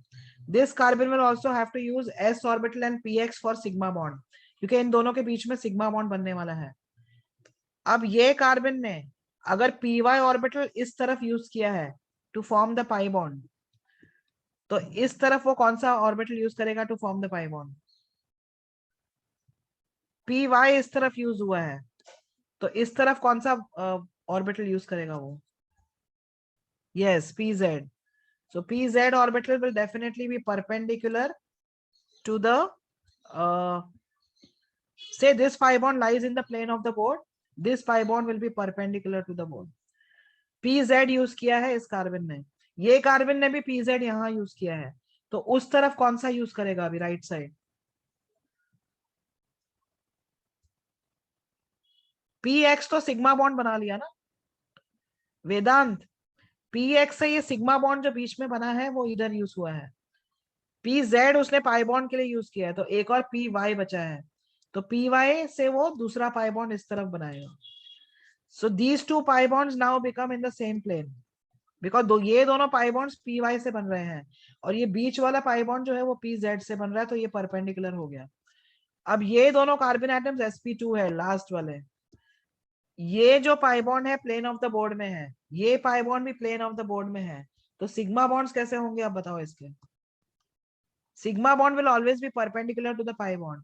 This carbon will also have to use s orbital and px for sigma bond, क्योंकि इन दोनों के बीच में sigma bond बनने वाला है। अब ये carbon ने अगर py ऑर्बिटल इस तरफ यूज किया है to form the pi bond, तो इस तरफ वो कौन सा ऑर्बिटल यूज करेगा to form the pi bond? py इस तरफ यूज हुआ है, तो इस तरफ कौन सा ऑर्बिटल यूज करेगा वो? Yes, pz. So pz orbital will definitely be perpendicular to the say this pi bond lies in the plane of the board. This pi bond will be perpendicular to the board. pz use किया है इस carbon ने, ये carbon ने भी pz यहाँ use किया है, तो उस तरफ कौन सा यूज करेगा अभी राइट साइड? px तो सिग्मा बॉन्ड बना लिया ना वेदांत, px से ये सिग्मा बॉन्ड जो बीच में बना है वो इधर यूज हुआ है। pz उसने पाई बॉन्ड के लिए यूज किया है, तो एक और py बचा है, तो py से वो दूसरा पाई बॉन्ड इस तरफ बनाएगा। So these two pi bonds now become in the same plane because ये दोनों pi bonds py से बन रहे हैं और ये बीच वाला pi bond जो है वो pz से बन रहा है, तो ये परपेंडिकुलर हो गया। अब ये दोनों कार्बन एटम्स sp2 है लास्ट वाले, ये जो पाई बॉन्ड है प्लेन ऑफ द बोर्ड में है, ये पाई बॉन्ड भी प्लेन ऑफ द बोर्ड में है, तो सिग्मा बॉन्ड्स कैसे होंगे आप बताओ इसके? Sigma bond will always be perpendicular to the pi bond.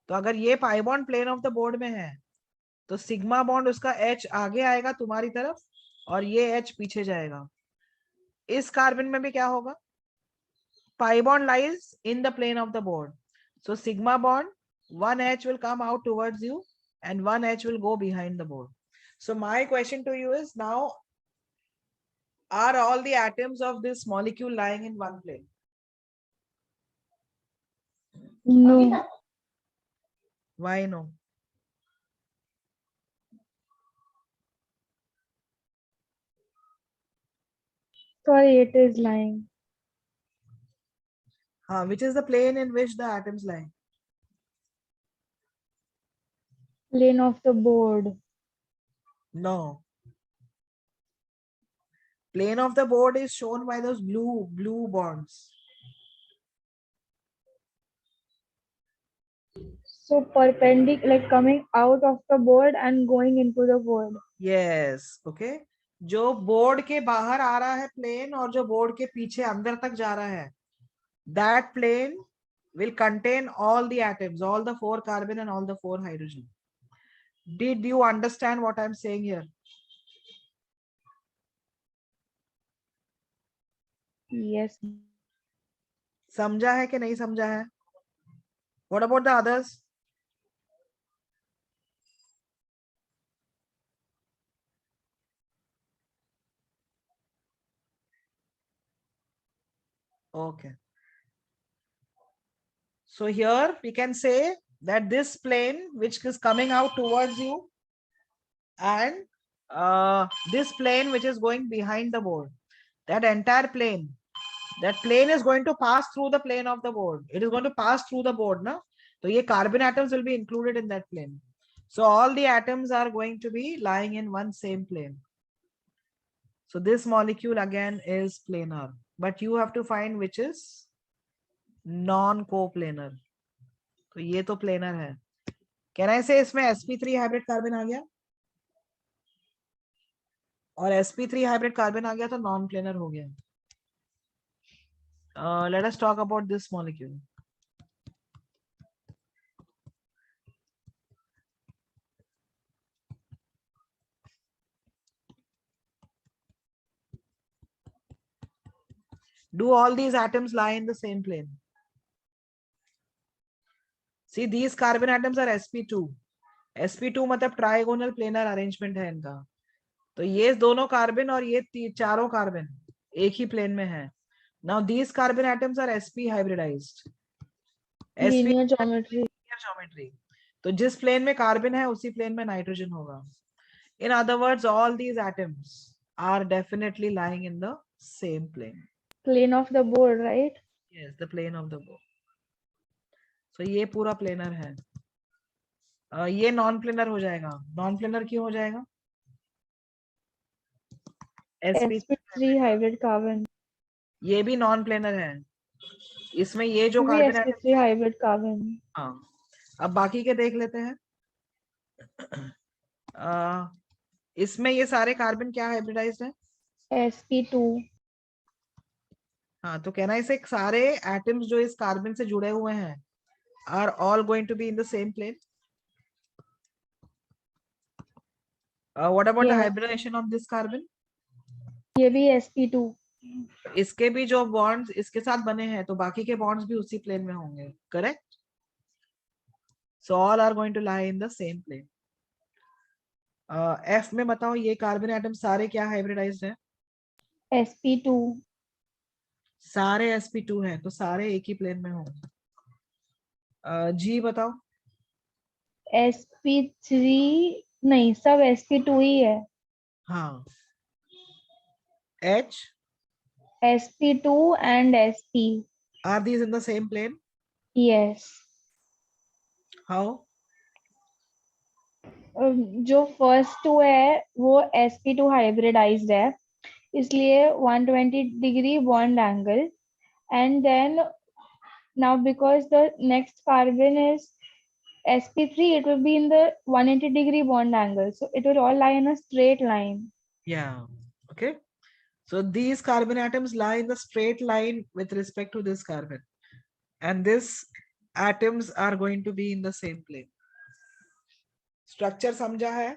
तो अगर ये pi bond plane of the board में है तो सिग्मा बॉन्ड उसका H आगे आएगा तुम्हारी तरफ और ये H पीछे जाएगा। इस कार्बन में भी क्या होगा? Pi bond lies in the plane of the board, so sigma bond 1H will come out towards you and 1H will go behind the board. So my question to you is now, are all the atoms of this molecule lying in one plane? No. Why no? Sorry, it is lying. Which is the plane in which the atoms lie? Plane of the board. No. Plane of the board is shown by those blue bonds. So perpendicular, like coming out of the board and going into the board. Yes, okay. जो board के बाहर आ रहा है plane और जो board के पीछे अंदर तक जा रहा है, that plane will contain all the atoms, all the 4 carbon and all the 4 hydrogen. Did you understand what I'm saying here? Yes. समझा है कि नहीं समझा है? What about the others? Okay. So here we can say that this plane which is coming out towards you and this plane which is going behind the board, that entire plane, that plane is going to pass through the plane of the board. It is going to pass through the board, na? So ye carbon atoms will be included in that plane. So all the atoms are going to be lying in one same plane. So this molecule again is planar, but you have to find which is non-coplanar. तो ये तो planar है। Can I say इसमें sp3 hybrid carbon आ गया और sp3 hybrid carbon आ गया तो non-planar हो गया। Let us talk about this molecule. Do all these atoms lie in the same plane? See, these carbon atoms are sp2. sp2 मतलब trigonal planar arrangement है इनका। तो ये दोनों कार्बन और ये चारों कार्बन एक ही प्लेन में है, Now these carbon atoms are sp hybridized. sp linear geometry. geometry. तो जिस प्लेन में कार्बन है उसी प्लेन में नाइट्रोजन होगा. In other words, all these atoms are definitely lying in the same plane. Plane of the board, right? Yes, the plane of the board. So ये पूरा planar है. ये नॉन प्लेनर हो जाएगा. नॉन प्लेनर क्यों हो जाएगा? sp3 hybrid carbon. ये भी नॉन प्लेनर है. इसमें ये जो भी कार्बन sp3 hybrid carbon. हाँ. अब बाकी के देख लेते हैं. इसमें ये सारे कार्बन क्या हाइब्रिडाइज्ड है? sp2. हाँ, तो कहना इसे सारे एटम्स जो इस कार्बन से जुड़े हुए हैं are all going to be in the same plane. What about the Yes. hybridization of this carbon? ये भी sp2. इसके भी जो बॉन्ड्स इसके साथ बने हैं तो बाकी के बॉन्ड्स भी उसी प्लेन में होंगे. Correct? So all are going to lie in the same plane. F में बताओ ये कार्बन एटम सारे क्या हाइब्रिडाइज्ड है? sp2. सारे sp2 हैं तो सारे एक ही प्लेन में होंगे. G बताओ. sp3 नहीं, सब sp2 ही है. हाँ. H, sp2 and sp. are these in the same plane? Yes. How? जो फर्स्ट टू है वो sp2 हाइब्रिडाइज्ड है, इसलिए 120 degree bond angle. And then now because the next carbon is sp3, it will be in the 180 degree bond angle, so it will all lie in a straight line. Yeah. Okay. So these carbon atoms lie in the straight line with respect to this carbon, and these atoms are going to be in the same plane. Structure समझा है?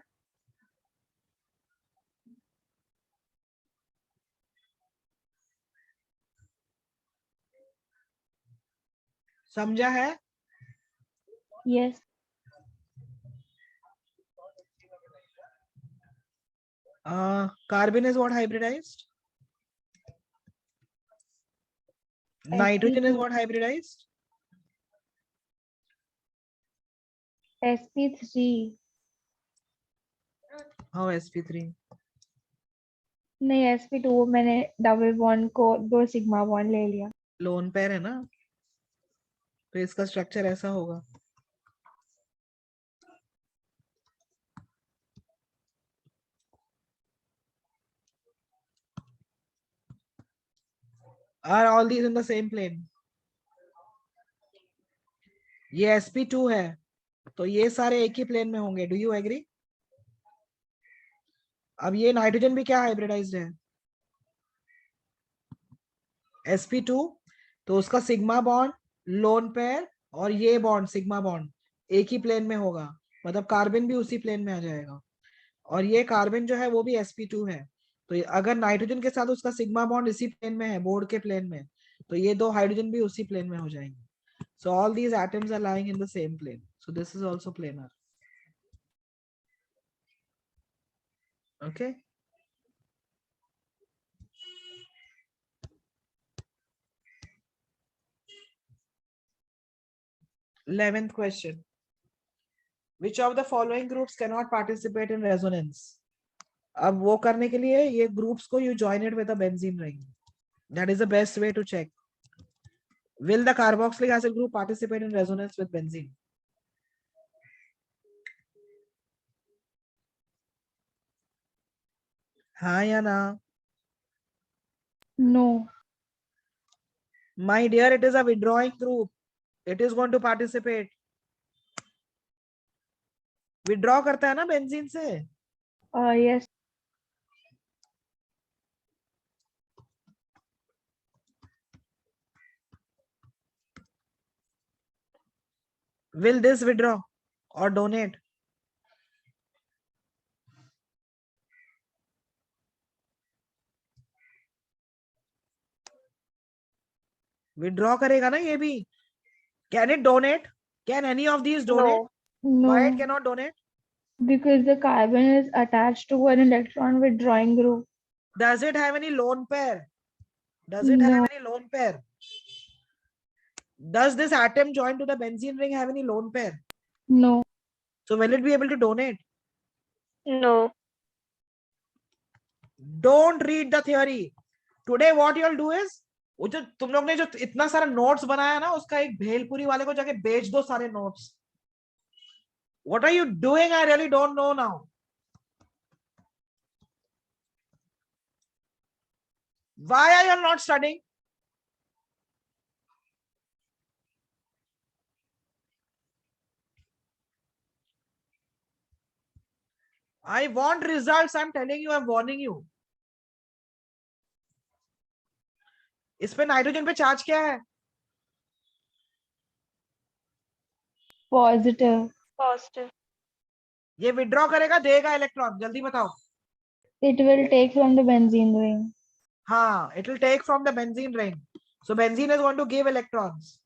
समझा है? Yes. Carbon is what hybridized? Nitrogen is sp2. what hybridized? sp3. How sp3? नहीं, sp2 मैंने double bond को 2 sigma bond ले लिया. Lone pair है ना, तो इसका स्ट्रक्चर ऐसा होगा. Are all these in the same plane? ये sp2 है तो ये सारे एक ही प्लेन में होंगे. Do you agree? अब ये नाइट्रोजन भी क्या हाइब्रिडाइज्ड है? sp2, तो उसका सिग्मा बॉन्ड लोन पेयर और ये बॉन्ड सिग्मा बॉन्ड एक ही प्लेन में होगा, मतलब कार्बन भी उसी प्लेन में आ जाएगा. और ये कार्बन जो है वो भी sp2 है, तो अगर नाइट्रोजन के साथ उसका सिग्मा बॉन्ड इसी प्लेन में है, बोर्ड के प्लेन में, तो ये दो हाइड्रोजन भी उसी प्लेन में हो जाएंगे. So all these atoms are lying in the same plane. So this is also planar. Okay. Eleventh question. Which of the following groups cannot participate in resonance? अब वो करने के लिए ये groups को you join it with a benzene ring. That is the best way to check. Will the carboxylic acid group participate in resonance with benzene? हाँ या ना? No. My dear, it is a withdrawing group. It is going to participate. Withdraw करता है ना benzene से? Yes. Will this withdraw or donate? Withdraw करेगा ना ये भी. Can it donate? Can any of these donate? No. Why it No, cannot donate? because the carbon is attached to an electron withdrawing group. Does it have any lone pair? Does it have No. any lone pair? Does this atom joined to the benzene ring have any lone pair? No. So will it be able to donate? No. Don't read the theory. Today what you'll do is, वो जो तुम लोग ने जो इतना सारा notes बनाया ना, उसका एक भेलपुरी वाले को जाके बेच दो सारे notes. What are you doing? I really don't know now. Why are you not studying? I want results. I'm telling you, I'm warning you. इस पे नाइट्रोजन पे चार्ज क्या है? Positive. Positive. ये विड्रॉ करेगा, देगा इलेक्ट्रॉन. जल्दी बताओ. It will take from the benzene ring. हाँ, it will take from the benzene ring. So benzene is going to give electrons.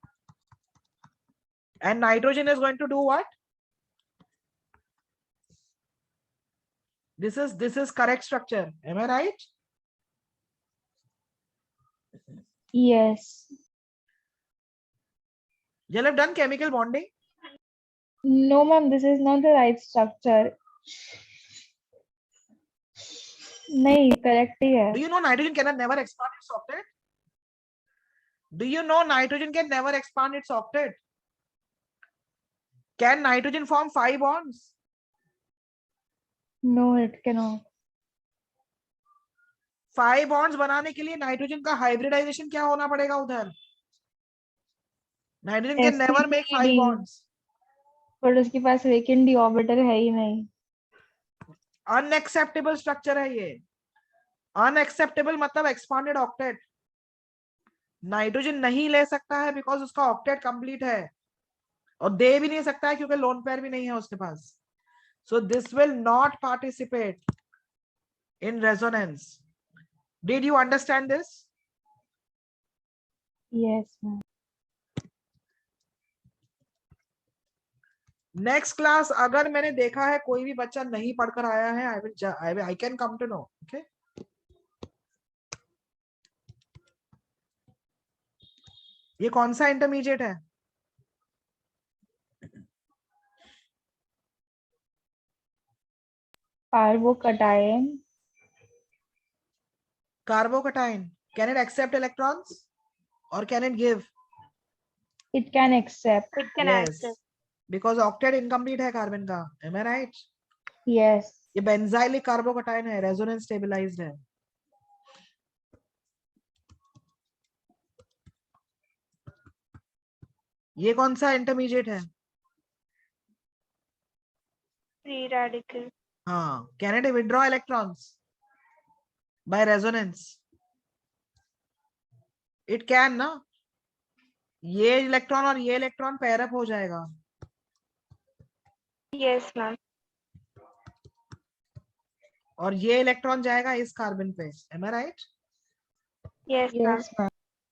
And nitrogen is going to do what? This is correct structure. Am I right? Yes. You have done chemical bonding? No, ma'am, this is not the right structure. नहीं, correct ही है. Do you know nitrogen cannot never expand its octet? Do you know nitrogen can never expand its octet? Can nitrogen form 5 bonds? No, it cannot. 5 bonds बनाने के लिए nitrogen का hybridisation क्या होना पड़ेगा उधर? Nitrogen can never make 5 sp3d. bonds. पर उसके पास vacant d orbital है ही नहीं. Unacceptable structure है ये. Unacceptable मतलब expanded octet. नाइट्रोजन नहीं ले सकता है बिकॉज उसका ऑक्टेट कंप्लीट है, और दे भी नहीं सकता है क्योंकि लोन पेयर भी नहीं है उसके पास. So this will not participate in resonance. Did you understand this? Yes, ma'am. Next class अगर मैंने देखा है कोई भी बच्चा नहीं पढ़कर आया है, I can come to know. Okay, ये कौन सा इंटरमीडिएट है? Carbocation. Carbocation. Can it accept electrons और can it give? It can accept. It can Yes, accept. Because octet incomplete है कार्बन का. Am I right? Yes. ये benzylic carbocation है, resonance stabilised है. ये कौन सा इंटरमीडिएट है? Free radical. हाँ, can it withdraw electrons by resonance? It can ना. ये इलेक्ट्रॉन और ये इलेक्ट्रॉन पेयर अप हो जाएगा. Yes, ma'am. और ये इलेक्ट्रॉन जाएगा इस कार्बन पे. M I right? Yes, ma'am. Yes, ma'am.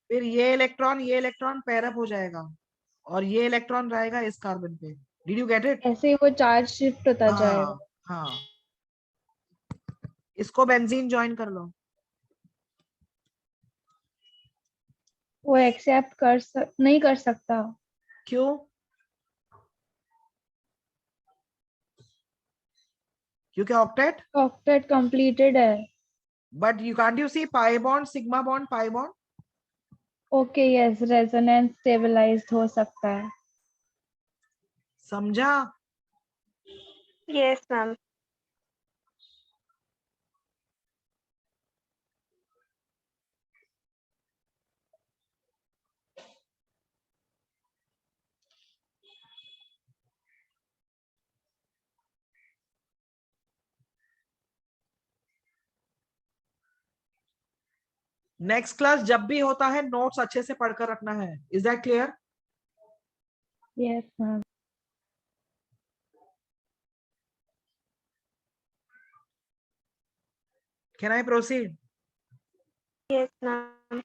फिर ये इलेक्ट्रॉन पेयर अप हो जाएगा और ये इलेक्ट्रॉन रहेगा इस कार्बन पे. Did you get it? ऐसे ही वो चार्ज शिफ्ट होता जाएगा. हाँ, इसको बेंजीन ज्वाइन कर लो. वो एक्सेप्ट नहीं कर सकता. क्यों? क्योंकि ऑक्टेट. ऑक्टेट कंप्लीटेड है. But you can't you see pi bond, sigma bond, pi bond. Okay, yes, resonance stabilized हो सकता है. समझा? Yes, ma'am. नेक्स्ट क्लास जब भी होता है नोट्स अच्छे से पढ़कर रखना है. Is that clear? Yes ma'am. Can I proceed? Yes, ma'am.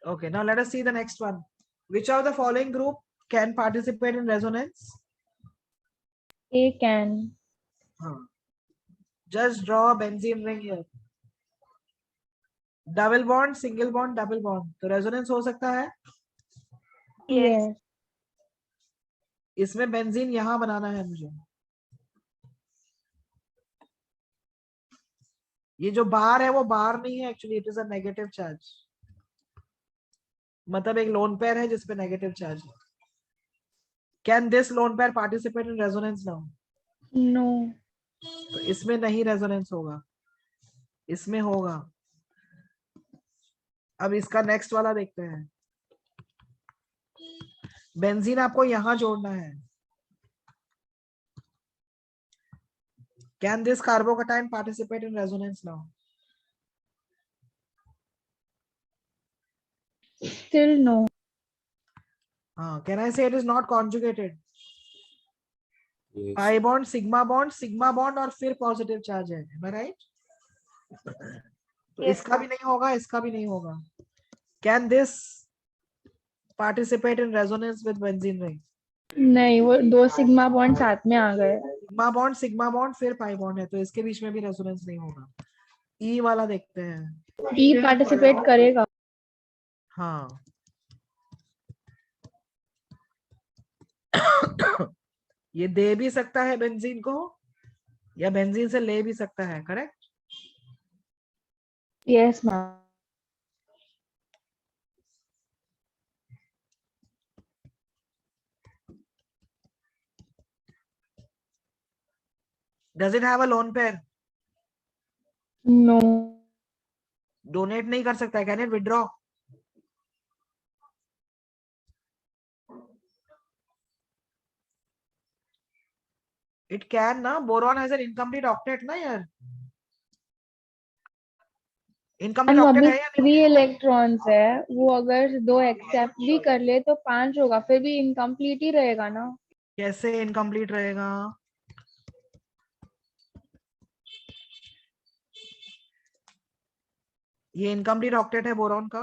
Okay, now let us see the next one. Which of the following group can participate in resonance? A can. हाँ, just draw a benzene ring here. Double bond, single bond, double bond, तो resonance हो सकता है। Yes. Yes. इसमें benzene यहां बनाना है मुझे। ये जो बार है वो बार नहीं है, actually it is a negative charge, मतलब एक लोन पेयर है जिसपे नेगेटिव चार्ज है। Can this lone pair participate in resonance now? No. तो इसमें नहीं रेजोनेंस होगा, इसमें होगा। अब इसका नेक्स्ट वाला देखते हैं। बेंजीन आपको यहां जोड़ना है। Can this carbocation participate in resonance now? Still no. हाँ, कैन आई से it is not conjugated? Yes. Pi bond, sigma bond और फिर पॉजिटिव चार्ज है, am I right? तो Yes, इसका भी नहीं होगा, इसका भी नहीं होगा। Can this participate in resonance with benzene ring? नहीं, वो दो सिग्मा बॉन्ड साथ में आ गए। सिग्मा बॉन्ड फिर पाई बॉन्ड है, तो इसके बीच में भी रेजोनेंस नहीं होगा। ई वाला देखते हैं। E पार्टिसिपेट करेगा। हाँ ये दे भी सकता है बेंजीन को, या बेंजीन से ले भी सकता है, correct? Yes, ma'am. Does it have a lone pair? No. Donate नहीं कर सकता है, can it withdraw? It can ना, boron has an incomplete octet ना यार, इनकम्प्लीट मैम ऑक्टेट अभी है या नहीं? 3 इलेक्ट्रॉन्स है, वो अगर 2 एक्सेप्ट भी कर ले तो 5 होगा, फिर भी इनकम्प्लीट ही रहेगा ना। कैसे इनकम्प्लीट रहेगा? ये इनकम्प्लीट ऑक्टेट है बोरॉन का।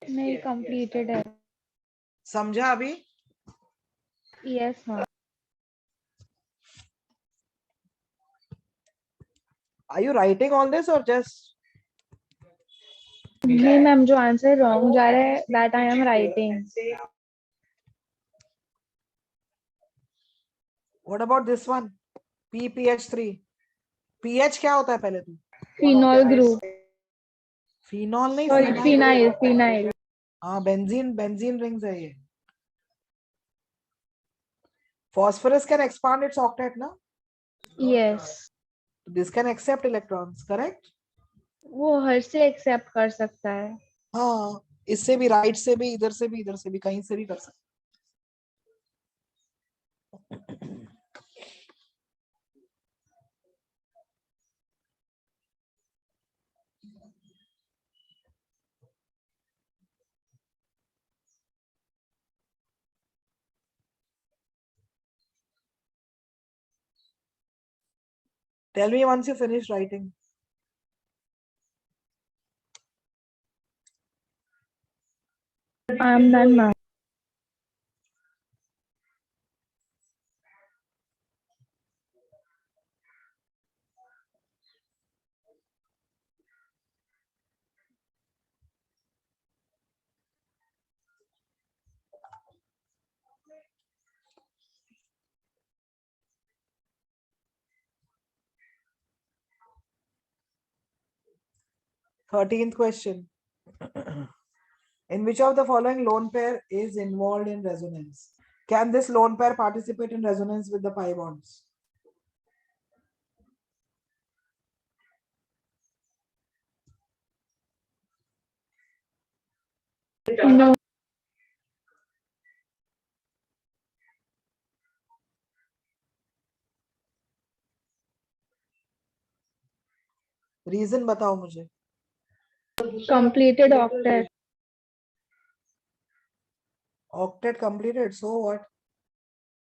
नहीं, कंप्लीटेड है। समझा अभी? Yes ma'am. Are you writing all this और जस्ट? नहीं मैम, जो आंसर रॉन्ग जा रहा है that I am writing. What about this one, PPH3? PH क्या होता है पहले तो? फिनॉल ग्रुप, फिनॉल नहीं, सॉरी फिनाइल, फिनाइल। हाँ बेंजीन रिंग्स है ये। Phosphorus can expand its octet ना? Yes, This can accept electrons, correct? वो हर से एक्सेप्ट कर सकता है। हाँ, इससे भी, राइट से भी, इधर से भी, इधर से भी, कहीं से भी कर सकते। Tell me once you finish writing. I am done ma'am. Thirteenth question. In which of the following lone pair is involved in resonance? Can this lone pair participate in resonance with the pi bonds? No. Reason बताओ मुझे। Completed octet. Octet completed, so what?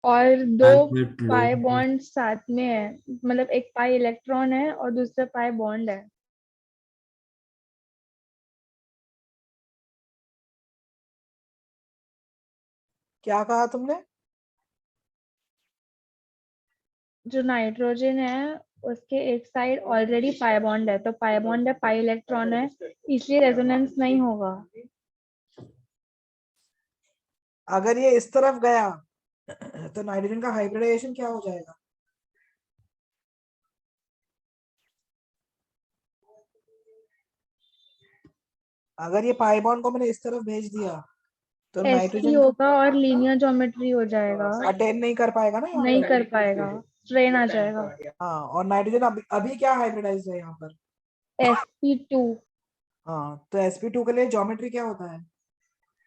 और 2 Albert पाई Lowe. Bond साथ में है, मतलब एक pi electron है और दूसरा पाई बॉन्ड है। क्या कहा तुमने? जो नाइट्रोजन है उसके एक साइड ऑलरेडी पाई बॉन्ड है, तो पाई बॉन्ड है, पाई इलेक्ट्रॉन है, इसलिए रेजोनेंस नहीं होगा। अगर ये इस तरफ गया तो नाइट्रोजन का हाइब्रिडाइजेशन क्या हो जाएगा? अगर ये पाई बॉन्ड को मैंने इस तरफ भेज दिया तो sp नाइट्रोजन होगा और लीनियर ज्योमेट्री हो जाएगा, अटेन नहीं कर पाएगा ना यहाँ नहीं पर। कर पाएगा, स्ट्रेन आ जाएगा। हाँ, और नाइट्रोजन अभी क्या हाइब्रिडाइज है यहाँ पर? sp2 हाँ, तो sp2 के लिए ज्योमेट्री क्या होता है?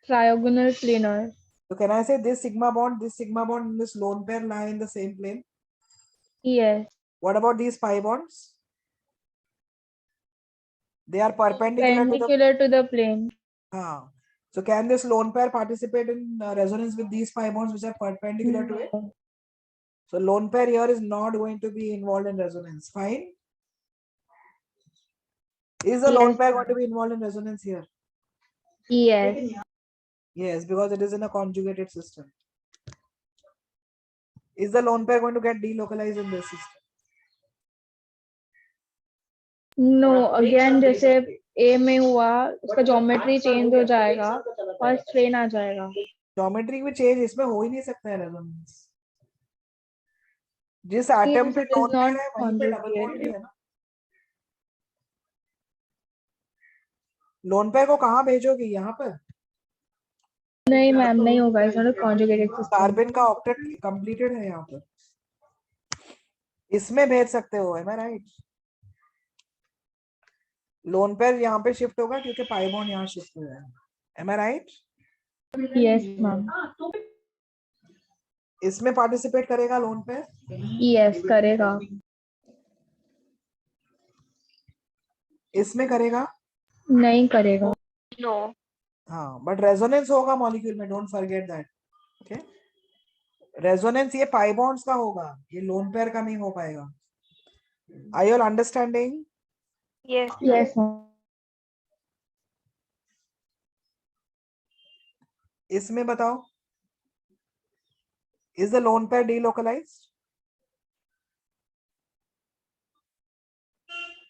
ट्रायोगोनल planar. So can I say this sigma bond, and this lone pair lie in the same plane? yes, What about these pi bonds? They are perpendicular to the. perpendicular to the plane. So can this lone pair participate in resonance with these pi bonds which are perpendicular to it? No. So lone pair here is not going to be involved in resonance. Fine. Is the lone Yes. pair going to be involved in resonance here? Yes. Yes, because it is in a conjugated system. Is the lone pair going to get delocalized in this system? No, again जैसे A में हुआ उसका geometry change हो जाएगा और strain आ जाएगा। Geometry में change इसमें हो ही नहीं सकता है रेजोनेंस। जिस एटम पे It is lone pair not है वहीं पे डबल बॉन्ड भी conjugated. है ना। लोन पेयर को कहाँ भेजोगे? यहाँ पर? नहीं मैम, नहीं होगा, it's not conjugated system. Carbon का ऑक्टेट कंप्लीटेड है यहाँ पर, इसमें भेज सकते हो, M I right? Lone pair यहाँ पे शिफ्ट होगा क्योंकि पाई बॉन्ड यहाँ शिफ्ट हुआ है, M I right? Yes ma'am, इसमें पार्टिसिपेट करेगा लोन पेयर? यस करेगा। इसमें करेगा? नहीं करेगा। हाँ, बट रेजोनेंस होगा मॉलिक्यूल में, don't forget that. Okay, resonance ये पाई बॉन्ड्स का होगा, ये लोन पेयर का नहीं हो पाएगा। Are you all understanding? Yes ma'am. इसमें बताओ, is the lone pair delocalized?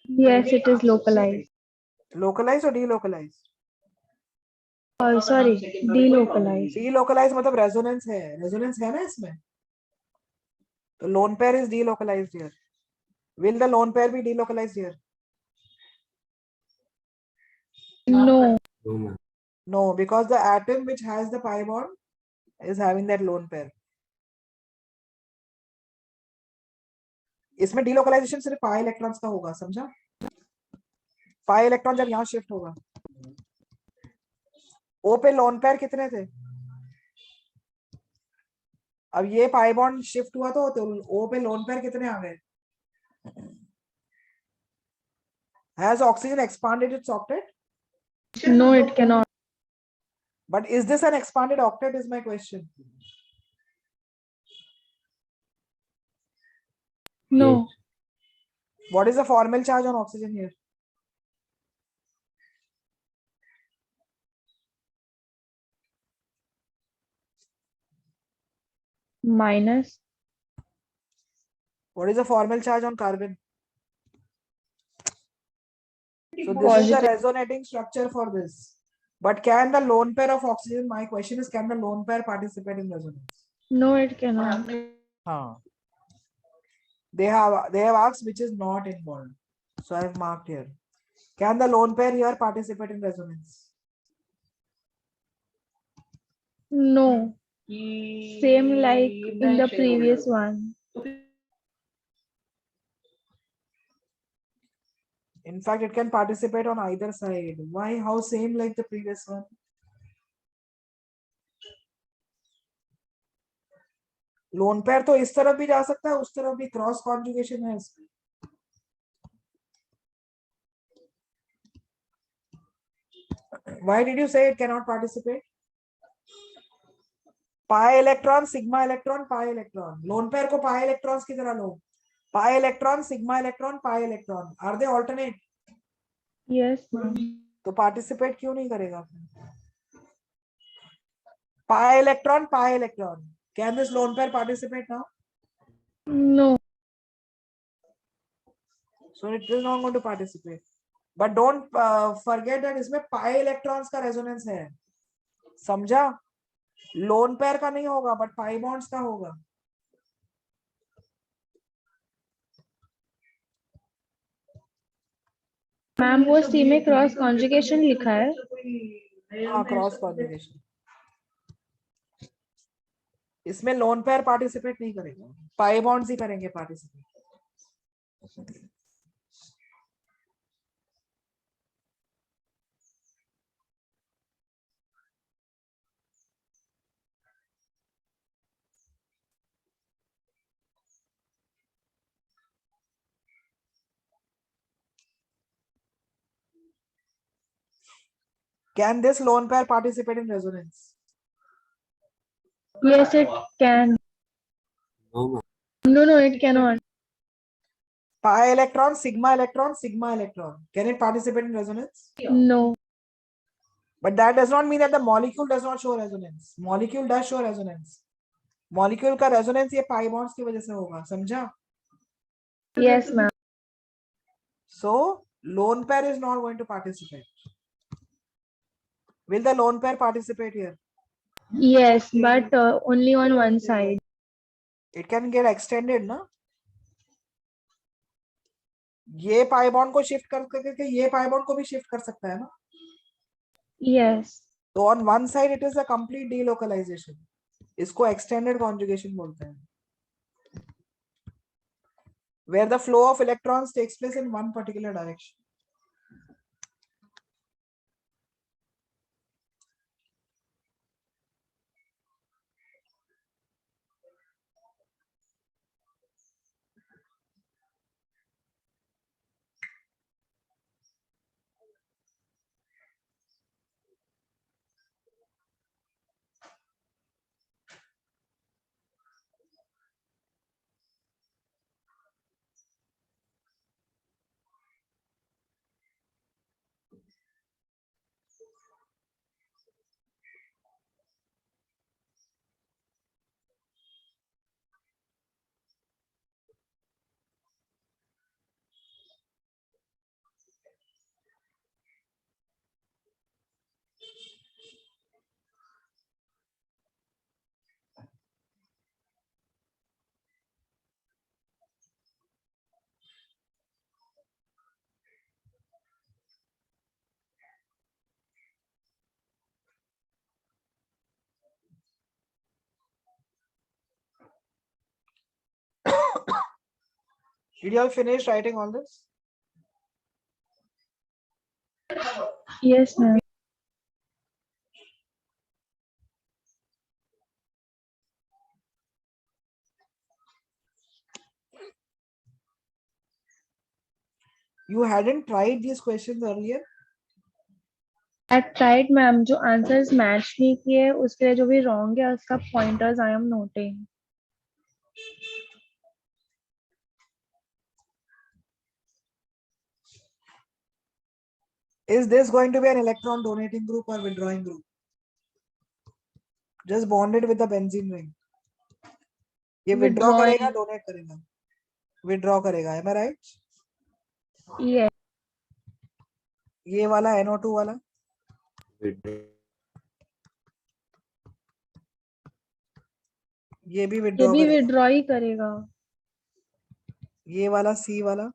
Yes, it is localized. Localized or delocalized? Oh, sorry, delocalized. Delocalized मतलब रेजोनेंस है, रेजोनेंस है ना इसमें, तो lone pair is delocalized here. Will the lone pair be delocalized here? No. No, ma'am. No, because the atom which has the pi bond is having that lone pair. इसमें delocalization सिर्फ pi electrons का होगा, समझा? pi electron जब यहाँ shift होगा, O पे lone pair कितने थे? अब ये pi bond शिफ्ट हुआ तो O पे lone pair कितने आ गए? Has oxygen expanded its octet? No, it cannot. But is this an expanded octet is my question. No. What is the formal charge on oxygen here? Minus. What is the formal charge on carbon? So this is the Positive. resonating structure for this. But can the lone pair of oxygen, my question is, can the lone pair participate in resonance? No, it cannot. They have asked which is not involved. So I have marked here. Can the lone pair here participate in resonance? No. Same like in the previous one. In fact, it can participate on either side. Why? How same like the previous one? Lone pair तो इस तरफ भी जा सकता है, उस तरफ भी, क्रॉस कॉन्जुगेशन है इसमें। Why did you say it cannot participate? Pi electron, sigma electron, pi electron. Lone pair को pi electrons की तरह लो. Pi electron, sigma electron, pi electron. Are they alternate? Yes, ma'am. तो पार्टिसिपेट क्यों नहीं करेगा? Pi electron, pi electron. Can this lone pair participate now? No. So it is not going to participate. But don't forget that इसमें pi electrons का resonance है. समझा? Lone pair का नहीं होगा, but pi bonds का होगा. मैम वो सी में क्रॉस कॉन्जुगेशन लिखा है. हाँ, क्रॉस कॉन्जुगेशन. इसमें लोन पेयर पार्टिसिपेट नहीं करेगा, पाई बॉन्ड्स ही करेंगे participate. Can this lone pair participate in resonance? Yes, it can. No, ma'am. No, it cannot. Pi electron, sigma electron, sigma electron. Can it participate in resonance? No. But that does not mean that the molecule does not show resonance. Molecule does show resonance. Molecule का resonance ये pi bonds की वजह से होगा, समझा? Yes, ma'am. So lone pair is not going to participate. Will the lone pair participate here? Yes, but only on one side. It can get extended, ना? ये pi bond को shift करके ये pi bond को भी shift कर सकता है ना? Yes. So on one side it is a complete delocalization. इसको extended conjugation बोलते हैं. Where the flow of electrons takes place in one particular direction. Did you all finish writing all this? Yes, ma'am. You hadn't tried these questions earlier? I tried, ma'am. जो answers match नहीं किए उसके लिए जो भी wrong है उसका pointers I am noting. Is this going to be an electron donating group or withdrawing group? Just bonded with the benzene ring. ये withdraw Withdrawing. करेगा, donate करेगा. Withdraw करेगा, am I right? Yes. ये वाला NO2 वाला. ये भी ये withdraw भी करेगा. withdraw ही करेगा. ये वाला C वाला.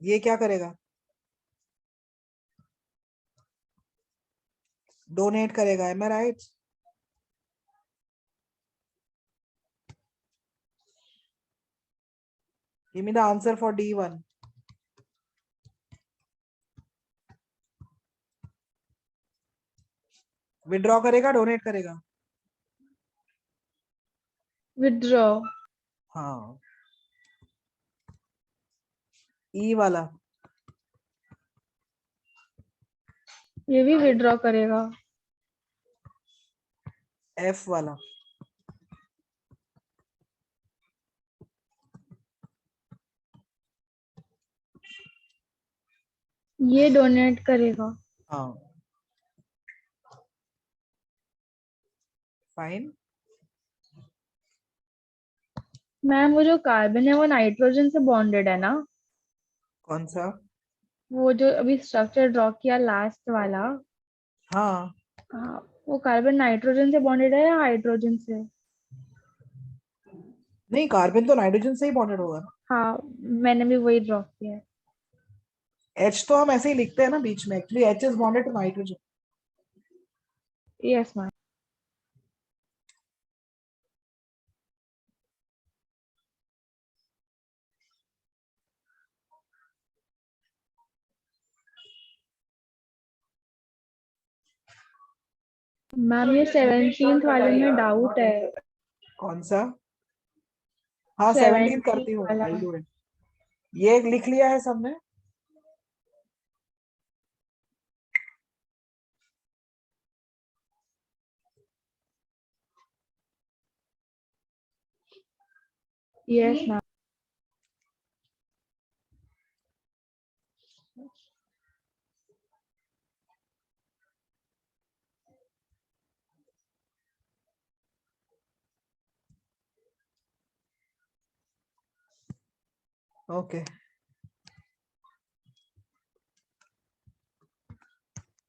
ये क्या करेगा? डोनेट करेगा, am I right? Give me the answer for D1. Withdraw करेगा, डोनेट करेगा. Withdraw. हाँ. E वाला. ये भी withdraw करेगा. F वाला. ये donate करेगा. हाँ. फाइन। मैम वो जो कार्बन है वो नाइट्रोजन से बॉन्डेड है ना? कौन सा? वो जो अभी स्ट्रक्चर ड्रॉ किया लास्ट वाला, हाँ, हाँ, वो कार्बन नाइट्रोजन से बॉन्डेड है या हाइड्रोजन से? नहीं, कार्बन तो नाइट्रोजन से ही बॉन्डेड होगा ना। हाँ, मैंने भी वही ड्रॉ किया है। H तो हम ऐसे ही लिखते हैं ना बीच में, actually H is bonded to nitrogen. Yes ma'am. Ma'am ये 17th वाले में डाउट है। कौन सा? हाँ, 17 करती 17th हूँ, वाला। I'll do it। ये लिख लिया है सबने? Yes ma'am. ओके,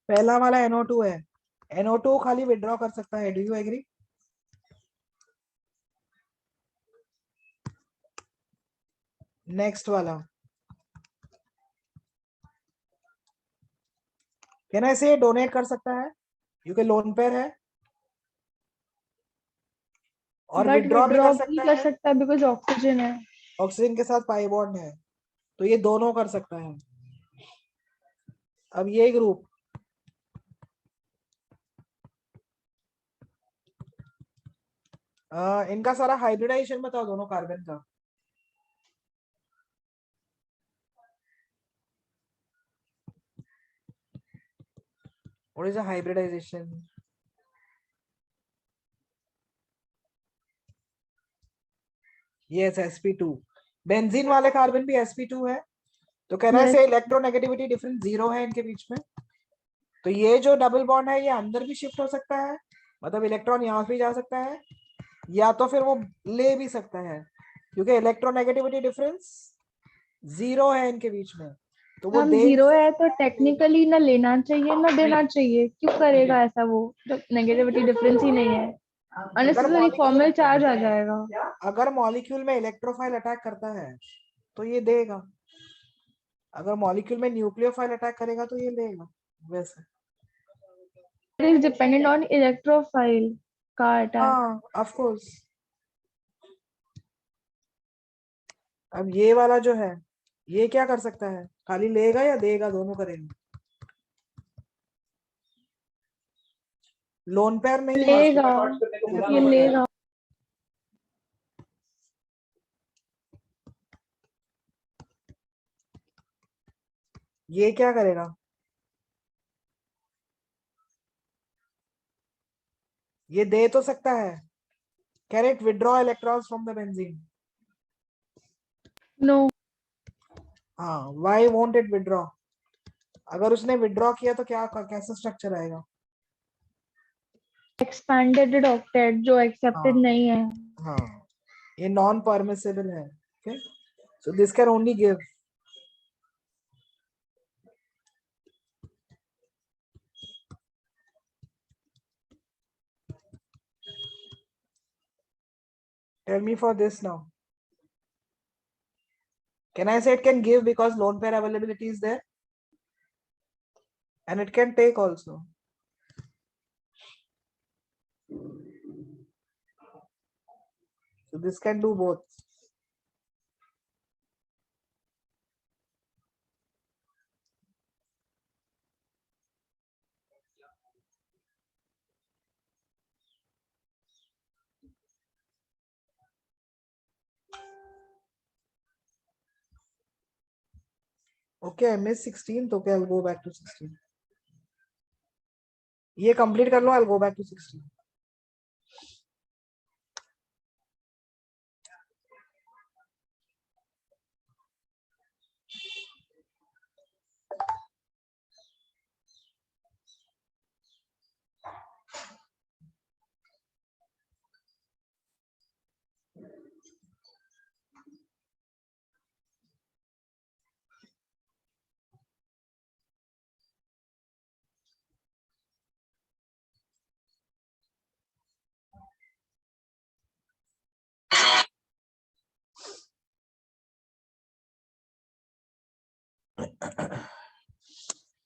पहला वाला NO2 है। NO2 खाली विड्रॉ कर सकता है, डू यू एग्री? नेक्स्ट वाला, कैन आई से डोनेट कर सकता है क्योंकि लोन पेयर है, और बट विड्रॉ भी विड्रॉ कर भी सकता कर है, सकता है बिकॉज ऑक्सीजन है। ऑक्सीजन के साथ पाई बॉन्ड है, तो ये दोनों कर सकता है। अब ये ग्रुप, इनका सारा हाइब्रिडाइजेशन बताओ दोनों कार्बन का। What is a hybridization? Yes, sp2। Benzene वाले कार्बन भी sp2 है, तो कहना है Yes. से इलेक्ट्रोनेगेटिविटी डिफरेंस 0 है इनके बीच में। तो ये जो डबल बॉन्ड है ये अंदर भी शिफ्ट हो सकता है, मतलब इलेक्ट्रॉन यहाँ भी जा सकता है, या तो फिर वो ले भी सकता है, क्योंकि इलेक्ट्रोनेगेटिविटी डिफरेंस 0 है इनके बीच में, तो वो हम दे जीरो है तो टेक्निकली ना लेना चाहिए ना देना चाहिए, क्यों करेगा ऐसा वो जब नेगेटिविटी डिफरेंस ही नहीं है? अननेसेसरी फॉर्मल चार्ज आ जाएगा। अगर मॉलिक्यूल में इलेक्ट्रोफाइल अटैक करता है तो ये देगा, अगर मॉलिक्यूल में न्यूक्लियोफाइल अटैक करेगा तो ये लेगा। वैसे it is dependent on electrophile का अटैक। हाँ, ऑफ कोर्स। अब ये वाला जो है ये क्या कर सकता है, खाली लेगा या देगा, दोनों करेंगे। लोन पेयर नहीं है, लेगा, ये लेगा। ये क्या करेगा, ये दे तो सकता है, can it withdraw electrons from the benzene? No. हाँ, व्हाई वोंट इट विड्रॉ? अगर उसने विड्रॉ किया तो क्या, कैसा स्ट्रक्चर आएगा? एक्सपैंडेड ऑक्टेट जो एक्सेप्टेड हाँ नहीं है। हाँ, ये नॉन परमिसिबल है। Okay, so this can only give. Tell me for this now. Can I say it can give because lone pair availability is there? And it can take also. So this can do both. Okay, I missed 16th. Okay, I'll go back to 16. ये complete कर लो, I'll go back to 16.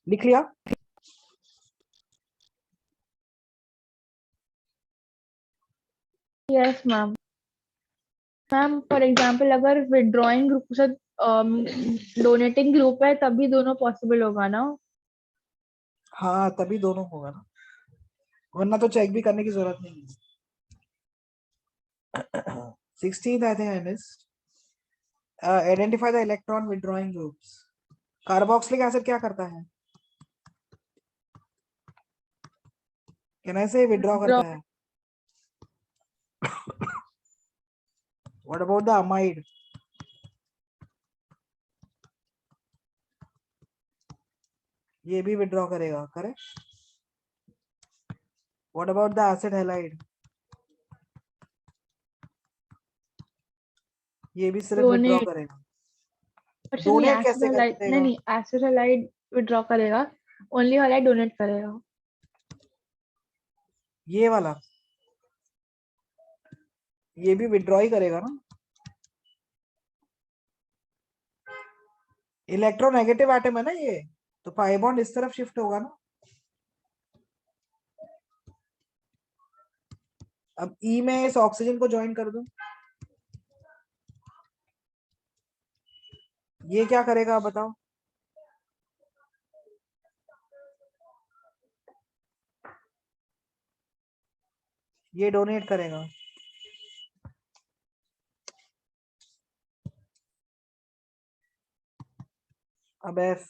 लिख लिया? Yes ma'am. Ma'am for example अगर withdrawing group के साथ donating group है तभी दोनों पॉसिबल होगा ना? हाँ तभी दोनों होगा ना, वरना तो चेक भी करने की जरूरत नहीं है। 16th I think I missed. Identify the electron withdrawing groups. Carboxylic acid क्या करता है? Can I say withdraw करता है? What about the amide? ये भी withdraw करेगा, correct? What about the acid halide? ये भी सिर्फ withdraw Donate. करेगा। अच्छा नहीं, Donate एसिड कैसे हैलाइड करेगा? नहीं, एसिड हैलाइड विड्रॉ करेगा, ओनली हैलाइड डोनेट करेगा। ये वाला ये भी withdraw ही करेगा ना? इलेक्ट्रोनेगेटिव एटम है ना ये, तो पाई बॉन्ड इस तरफ शिफ्ट होगा ना। अब ई में इस ऑक्सीजन को ज्वाइन कर दूं, ये क्या करेगा आप बताओ? ये डोनेट करेगा। अब F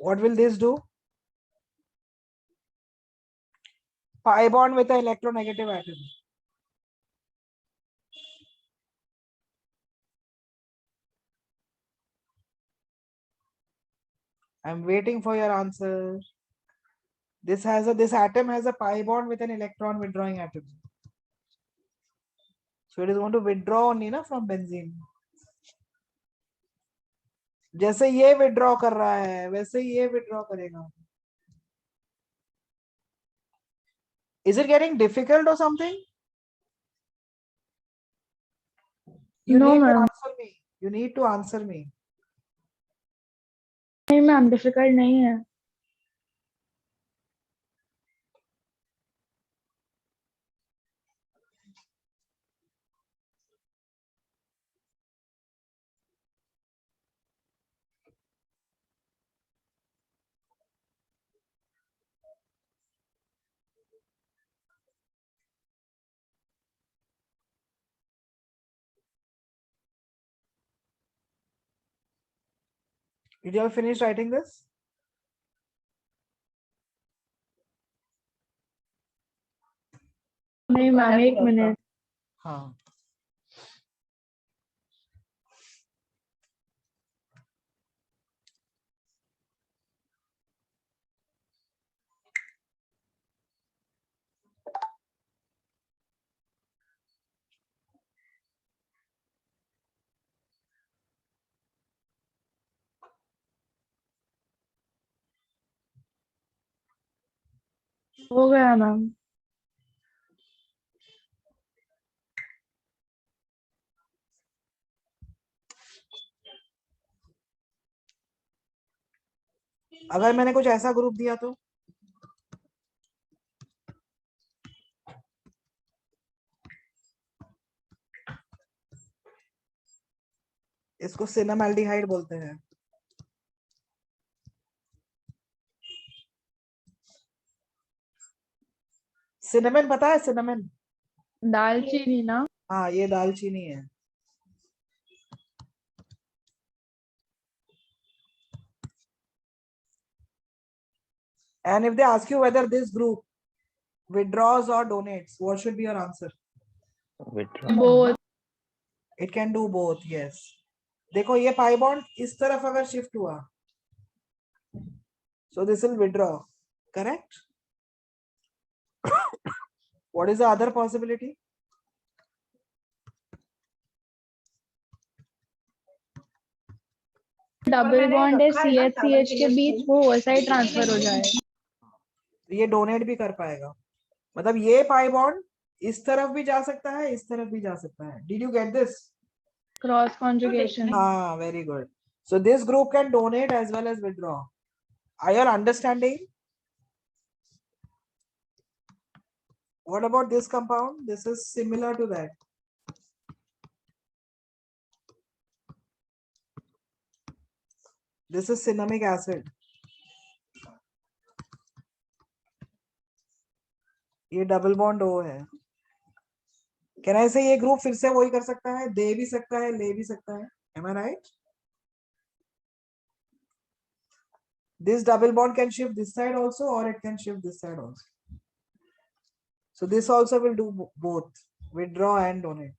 what will this do? Pi bond with an electronegative atom. I'm waiting for your answer. This atom has a pi bond with an electron withdrawing atom. So it is going to withdraw only na from benzene. जैसे ये withdraw कर रहा है वैसे ये withdraw करेगा। Is it getting difficult or something? You No, need to ma'am. answer me. You need to answer me. नहीं ma'am, difficult नहीं है। Did you all finish writing this? नहीं मैम, एक मिनट। हाँ हो गया मैम। अगर मैंने कुछ ऐसा ग्रुप दिया तो इसको सिनेमाल्डिहाइड बोलते हैं। सिनेमन पता है? सिनेमन दालचीनी ना? हाँ ये दालचीनी है। And if they ask you whether this group withdraws or donates, what should be your answer? Withdraw. Both. It can do both, yes. देखो ये पाई बॉन्ड इस तरफ अगर शिफ्ट हुआ So this will withdraw. Correct? What is the other possibility? Double bond है CH के बीच वो वैसा ही ट्रांसफर हो जाए. ये डोनेट भी कर पाएगा. मतलब ये पाई बॉन्ड इस तरफ भी जा सकता है, इस तरफ भी जा सकता है. Did you get this? Cross conjugation. Ah, very good. So this group can donate as well as withdraw. Are you all understanding? What about this compound? This is similar to that. This is cinnamic acid. ये double bond O है. Can I say ये group फिर से वही कर सकता है, दे भी सकता है, ले भी सकता है. Am I right? This double bond can shift this side also, or it can shift this side also. So this also will do both, withdraw and donate.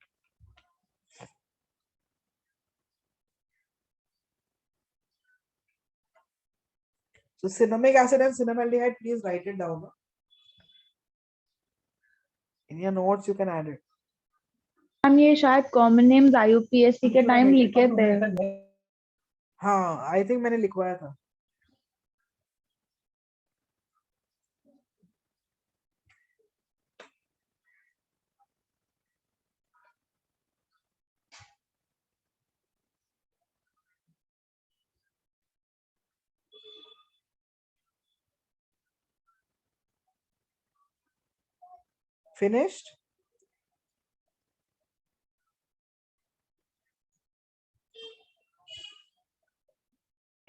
So cinnamic acid and cinnamaldehyde, please write it down. In your notes, you can add it. हम ये शायद common names IUPAC के time लिखे थे. हाँ, I think मैंने लिखवाया था. Finished?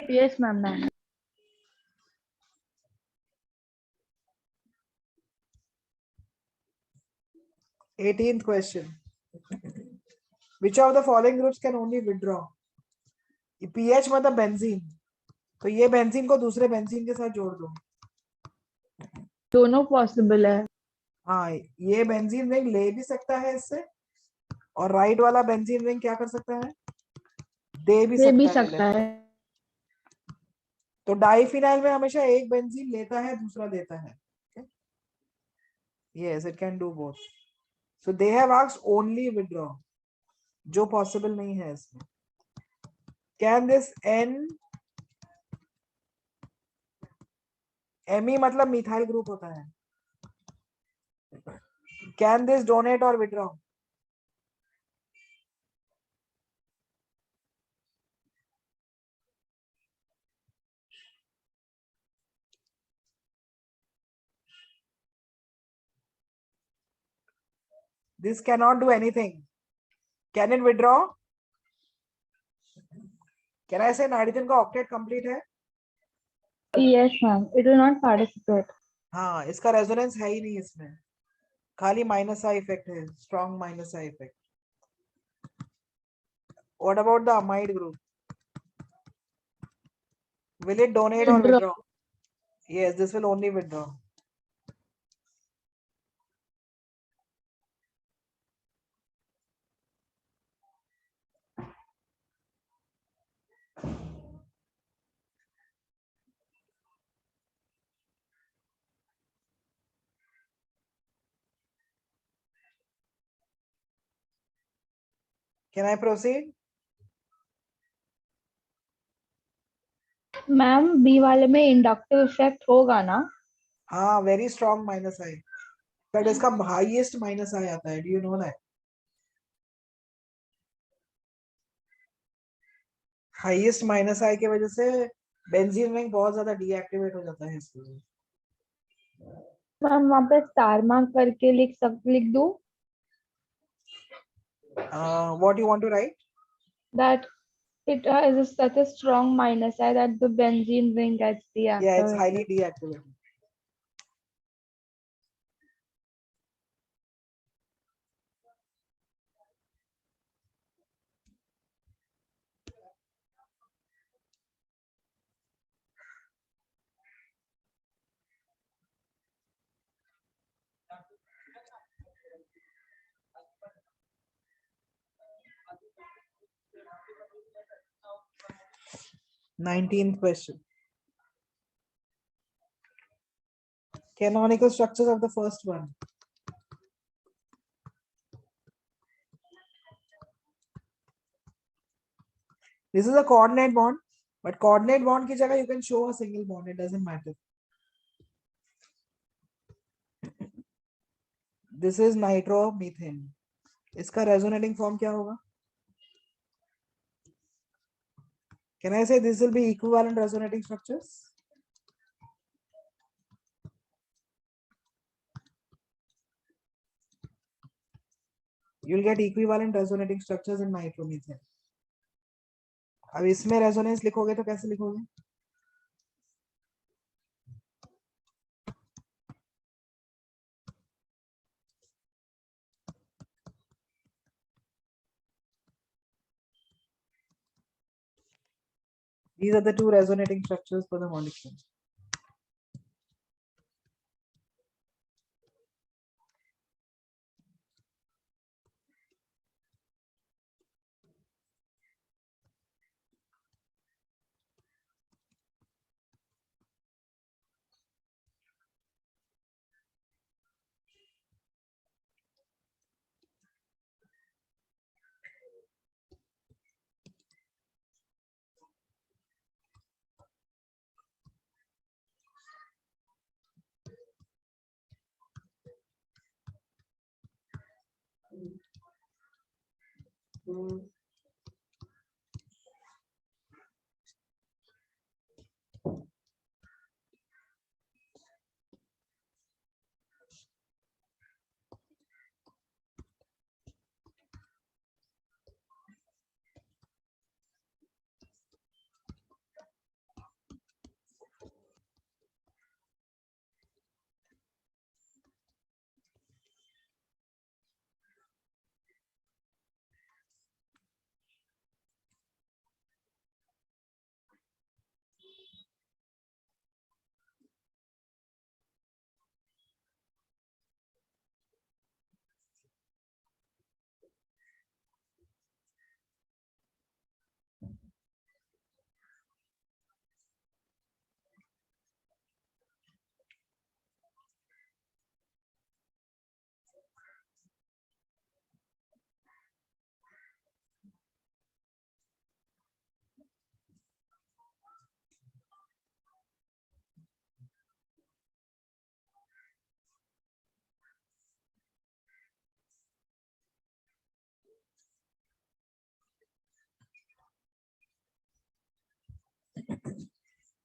Yes, ma'am. 18th question. Which of the following groups can only withdraw? pH मतलब बेंजीन. तो ये बेंजीन को दूसरे बेंजीन के साथ जोड़ दो. दोनों पॉसिबल है. हाँ, ये बेंजीन रिंग ले भी सकता है इससे, और राइट वाला बेंजीन रिंग क्या कर सकता है, दे भी सकता है. तो डाइफिनाइल में हमेशा एक बेंजीन लेता है, दूसरा देता है. Yes, it can do both. So they have asked only withdraw, जो possible नहीं है इसमें. Can this N Me मतलब मिथाइल ग्रुप होता है. Can this donate or withdraw? This cannot do anything. Can it withdraw? Can I say nitrogen का octet complete है? Yes, ma'am. It will not participate. हाँ, इसका रेजोनेंस है ही नहीं इसमें, खाली माइनस आई इफेक्ट है, strong minus I effect. What about the amide group? Will it donate or withdraw? Yes, this will only withdraw. Can I proceed? Ma'am B वाले में inductive effect होगा ना? हाँ, very strong minus I, but इसका highest minus I आता है. Do you know that? Highest minus I की वजह से बेंजीन रिंग बहुत ज्यादा डीएक्टिवेट हो जाता है इसके लिए. मैम वहाँ पे स्टार मार्क करके लिख दूं What you want to write? that it has such a strong minus I that the benzene ring gets Yeah, it's deactivated. highly deactivated. Nineteenth question. Canonical structures of the first one. This is a coordinate bond, but coordinate bond की जगह you can show a single bond. It doesn't matter. This is nitromethane. इसका resonating form क्या होगा? Can I say this will be equivalent resonating structures? You'll get equivalent resonating structures in nitromethane. अब इसमें resonance लिखोगे तो कैसे लिखोगे? These are the two resonating structures for the molecule.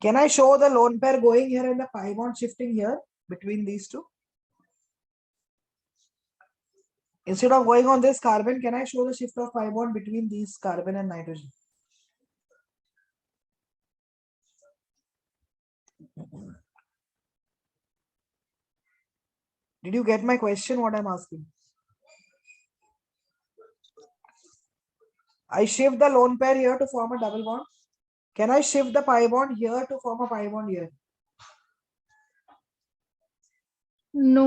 Can I show the lone pair going here and the pi bond shifting here between these two? Instead of going on this carbon, can I show the shift of pi bond between these carbon and nitrogen? Did you get my question? What I'm asking? I shift the lone pair here to form a double bond. Can I shift the pi bond here to form a pi bond here? No,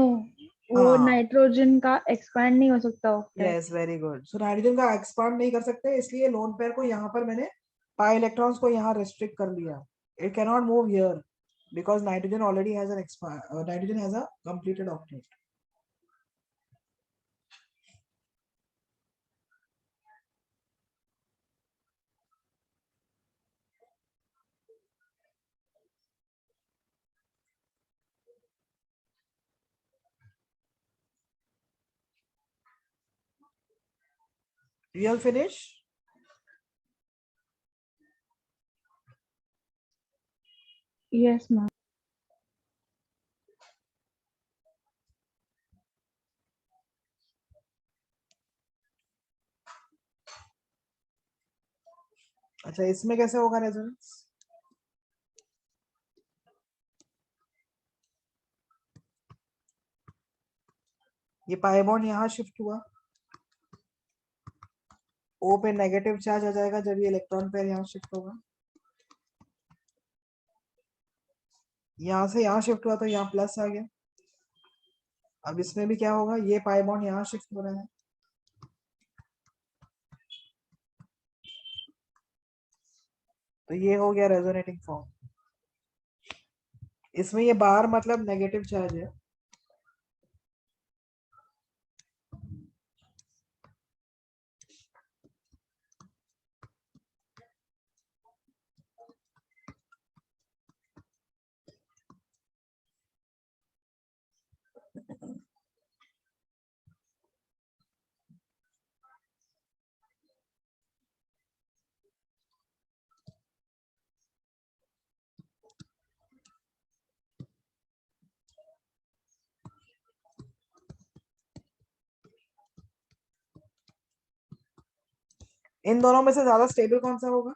वो हाँ. Nitrogen का expand नहीं हो सकता octet. Yes, very good. So nitrogen का expand नहीं कर सकते, इसलिए लोन पेयर को यहाँ पर मैंने पाई इलेक्ट्रॉन्स को यहाँ रेस्ट्रिक्ट कर लिया. It cannot move here because nitrogen already has an nitrogen has a completed octet. You all finish? Yes, ma'am. अच्छा, इसमें कैसे होगा रेजोनेंस? ये पाई बॉन्ड यहाँ शिफ्ट हुआ, O पे नेगेटिव चार्ज आ जाएगा जब ये इलेक्ट्रॉन पेयर यहाँ शिफ्ट होगा. यहाँ से यहाँ शिफ्ट हुआ तो यहाँ प्लस आ गया. अब इसमें भी क्या होगा, ये पाई बॉन्ड यहाँ शिफ्ट हो रहा है, तो ये हो गया रेजोनेटिंग फॉर्म. इसमें ये बार मतलब नेगेटिव चार्ज है। इन दोनों में से ज्यादा स्टेबल कौन सा होगा?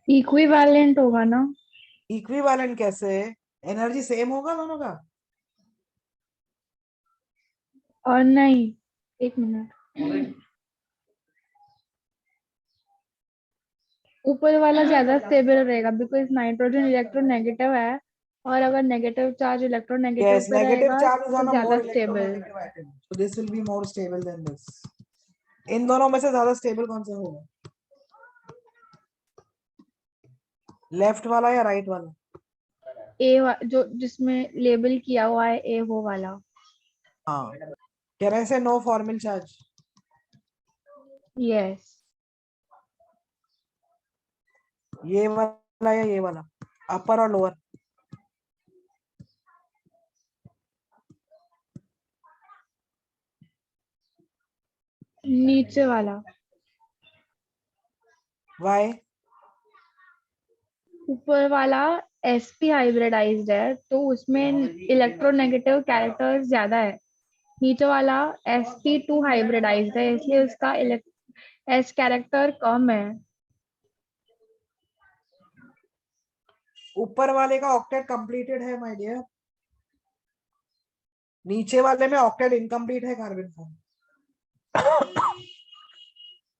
इक्विवेलेंट होगा ना? इक्विवेलेंट कैसे? एनर्जी सेम होगा दोनों का? और नहीं, एक मिनट, ऊपर वाला ज्यादा स्टेबल रहेगा बिकॉज नाइट्रोजन इलेक्ट्रोनेगेटिव है, और अगर नेगेटिव चार्ज इलेक्ट्रोनेगेटिव Yes, पे negative रहेगा charge is on तो a ज्यादा more stable. electronegative atom. So this will be more stable than this. इन दोनों में से ज्यादा स्टेबल कौन सा होगा? लेफ्ट वाला या राइट वाला? जो जिसमें लेबल किया हुआ है ए वो वाला। हाँ, कैन आई से नो फॉर्मल चार्ज? यस। ये वाला या ये वाला? अपर और लोअर? नीचे वाला। वाई? ऊपर वाला sp हाइब्रिडाइज्ड है तो उसमें इलेक्ट्रोनेगेटिव कैरेक्टर्स ज्यादा है। नीचे वाला sp2 हाइब्रिडाइज्ड है इसलिए उसका s कैरेक्टर कम है। ऊपर वाले का ऑक्टेट कंप्लीटेड है माय डियर, नीचे वाले में ऑक्टेट इनकम्प्लीट है कार्बन का।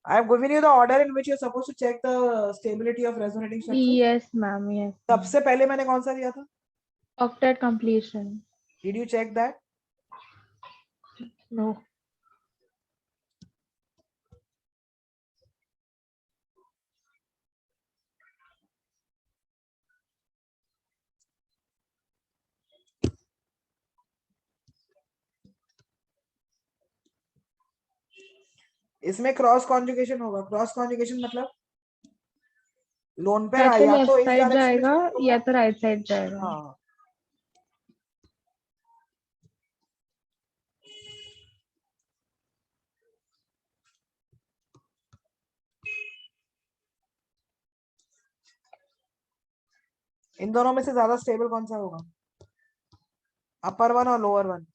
I have given you the order in which you are supposed to check the stability of resonating structure. Yes ma'am, yes. सबसे पहले मैंने कौन सा दिया था? Octet completion. Did you check that? No. इसमें क्रॉस कॉन्जुगेशन होगा। क्रॉस कॉन्जुगेशन मतलब लोन पे या तो या तो लेफ्ट इस साइड डायरेक्शन में जाएगा shift होगा। या तो राइट साइड जाएगा। हाँ, इन दोनों में से ज्यादा स्टेबल कौन सा होगा? अपर वन और लोअर वन?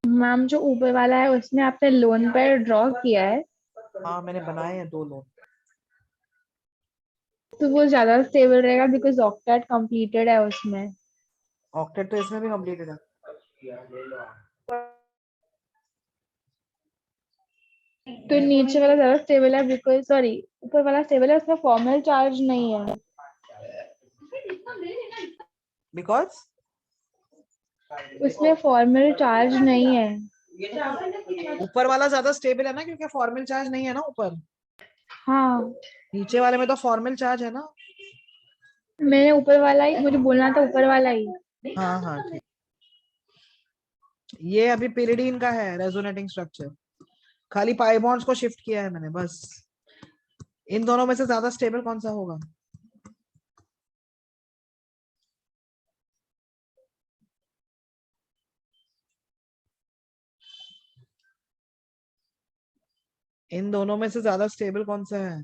मैम जो ऊपर वाला है उसमें आपने लोन पेयर ड्रॉ किया है हाँ, मैंने बनाए हैं 2 लोन। तो वो ज्यादा स्टेबल रहेगा बिकॉज ऑक्टेट कंप्लीटेड है उसमें। ऑक्टेट तो इसमें भी कंप्लीटेड है। तो नीचे वाला ज्यादा स्टेबल है बिकॉज सॉरी ऊपर वाला स्टेबल है, उसमें फॉर्मल चार्ज नहीं है। बिकॉज उसमें फॉर्मल चार्ज नहीं है। ऊपर वाला ज्यादा स्टेबल है ना, क्योंकि फॉर्मल चार्ज नहीं है ना ऊपर। हाँ, नीचे वाले में तो फॉर्मल चार्ज है ना। मैंने ऊपर वाला ही, मुझे बोलना था ऊपर वाला ही। हाँ हाँ ठीक। ये अभी pyridine का है रेजोनेटिंग स्ट्रक्चर, खाली पाई बॉन्ड्स को शिफ्ट किया है मैंने बस। इन दोनों में से ज्यादा स्टेबल कौन सा होगा? इन दोनों में से ज्यादा स्टेबल कौन सा है?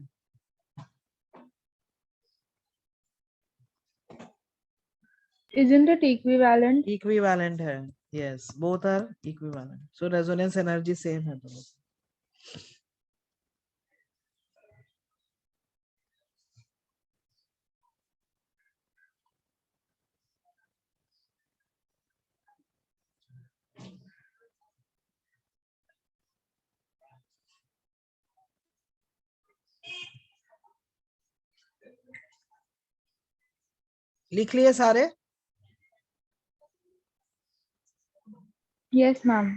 Isn't it equivalent? इक्विवेलेंट है। Yes, both are equivalent. So resonance energy same है दोनों. लिख लिए सारे? Yes, ma'am.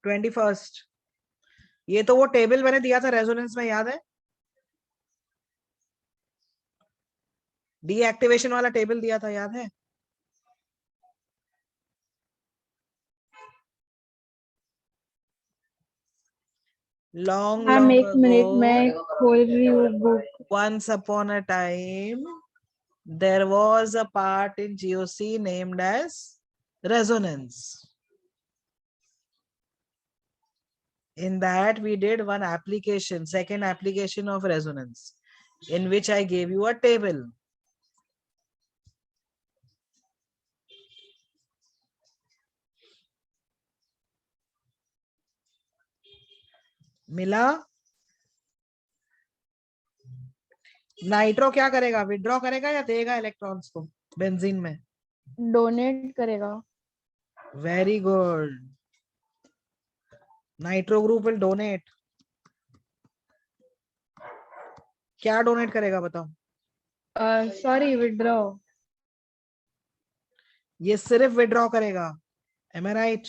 21st. ये तो वो टेबल मैंने दिया था रेजोनेंस में, याद है? डीएक्टिवेशन वाला टेबल दिया था, याद है? Long, मैम long एक मिनट ago, मैं खोल रही हूँ book. once upon a time, there was a part in GOC named as resonance. In that we did one application, second application of resonance, in which I gave you a table. मिला? Nitro क्या करेगा? Withdraw करेगा या देगा electrons को benzene में? Donate करेगा. Very good. Nitro group will donate. क्या डोनेट करेगा बताओ? Sorry, withdraw. ये सिर्फ विड्रॉ करेगा. M I right?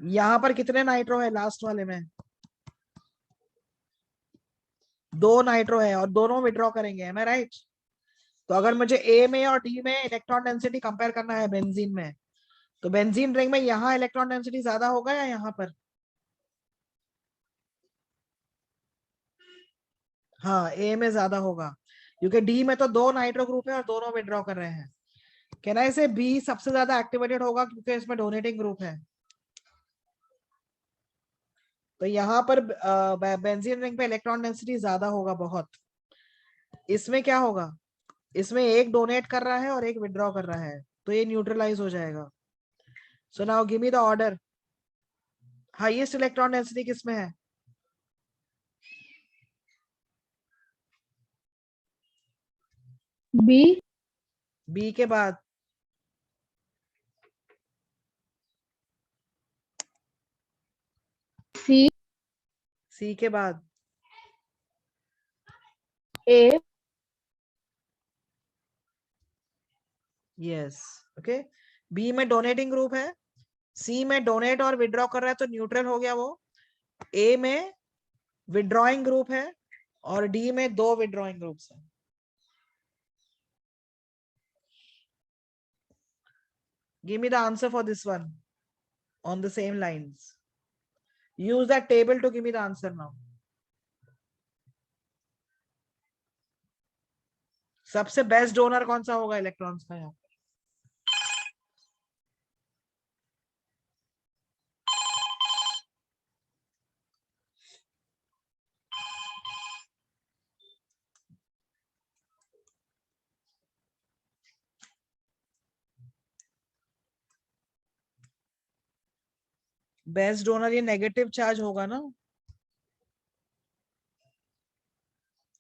यहां पर कितने नाइट्रो है लास्ट वाले में? 2 नाइट्रो है और दोनों विड्रॉ करेंगे. M I right? तो अगर मुझे ए में और डी में इलेक्ट्रॉन डेंसिटी कंपेयर करना है बेंजीन में, तो बेंजीन रिंग में यहाँ इलेक्ट्रॉन डेंसिटी ज्यादा होगा या यहाँ पर? हाँ, ए में ज्यादा होगा, क्योंकि डी में तो 2 नाइट्रो ग्रुप है और दोनों विड्रॉ कर रहे हैं. कहना है इसे बी सबसे ज्यादा एक्टिवेटेड होगा क्योंकि इसमें डोनेटिंग ग्रुप है. तो यहाँ पर बेंजीन रिंग पे इलेक्ट्रॉन डेंसिटी ज्यादा होगा बहुत. इसमें क्या होगा? इसमें एक डोनेट कर रहा है और एक विड्रॉ कर रहा है, तो ये न्यूट्रलाइज हो जाएगा. So now give me the order. Highest electron density किसमें है? बी. बी के बाद सी. सी के बाद ए. यस. ओके. बी में डोनेटिंग ग्रुप है, सी में डोनेट और विड्रॉ कर रहा है तो न्यूट्रल हो गया वो. ए में विड्रॉइंग ग्रुप है और डी में 2 विड्रॉइंग ग्रुप्स हैं. Give me the answer for this one on the same lines. Use that table to give me the answer now. सबसे बेस्ट डोनर कौन सा होगा इलेक्ट्रॉन्स का यहाँ? बेस्ट डोनर ये नेगेटिव चार्ज होगा ना,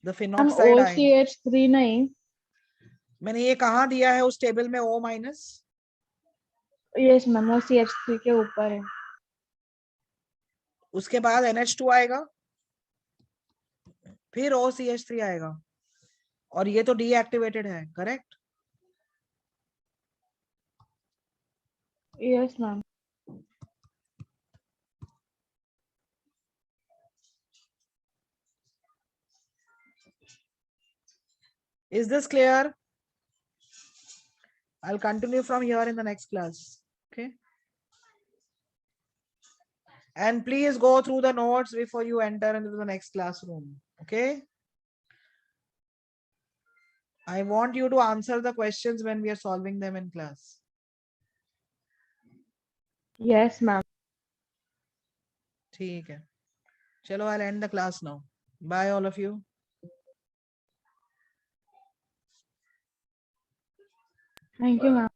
द हम फिनॉक्साइड आयन. OCH3 नहीं. मैंने ये कहाँ दिया है उस टेबल में? O minus. Yes ma'am, OCH3 के ऊपर है. उसके बाद NH2 आएगा, फिर OCH3 आएगा, और ये तो डीएक्टिवेटेड है. Correct? Yes ma'am. Is this clear? I'll continue from here in the next class. Okay. And please go through the notes before you enter into the next classroom. Okay. I want you to answer the questions when we are solving them in class. Yes ma'am. ठीक है. चलो, I'll end the class now. Bye all of you. Thank you ma'am.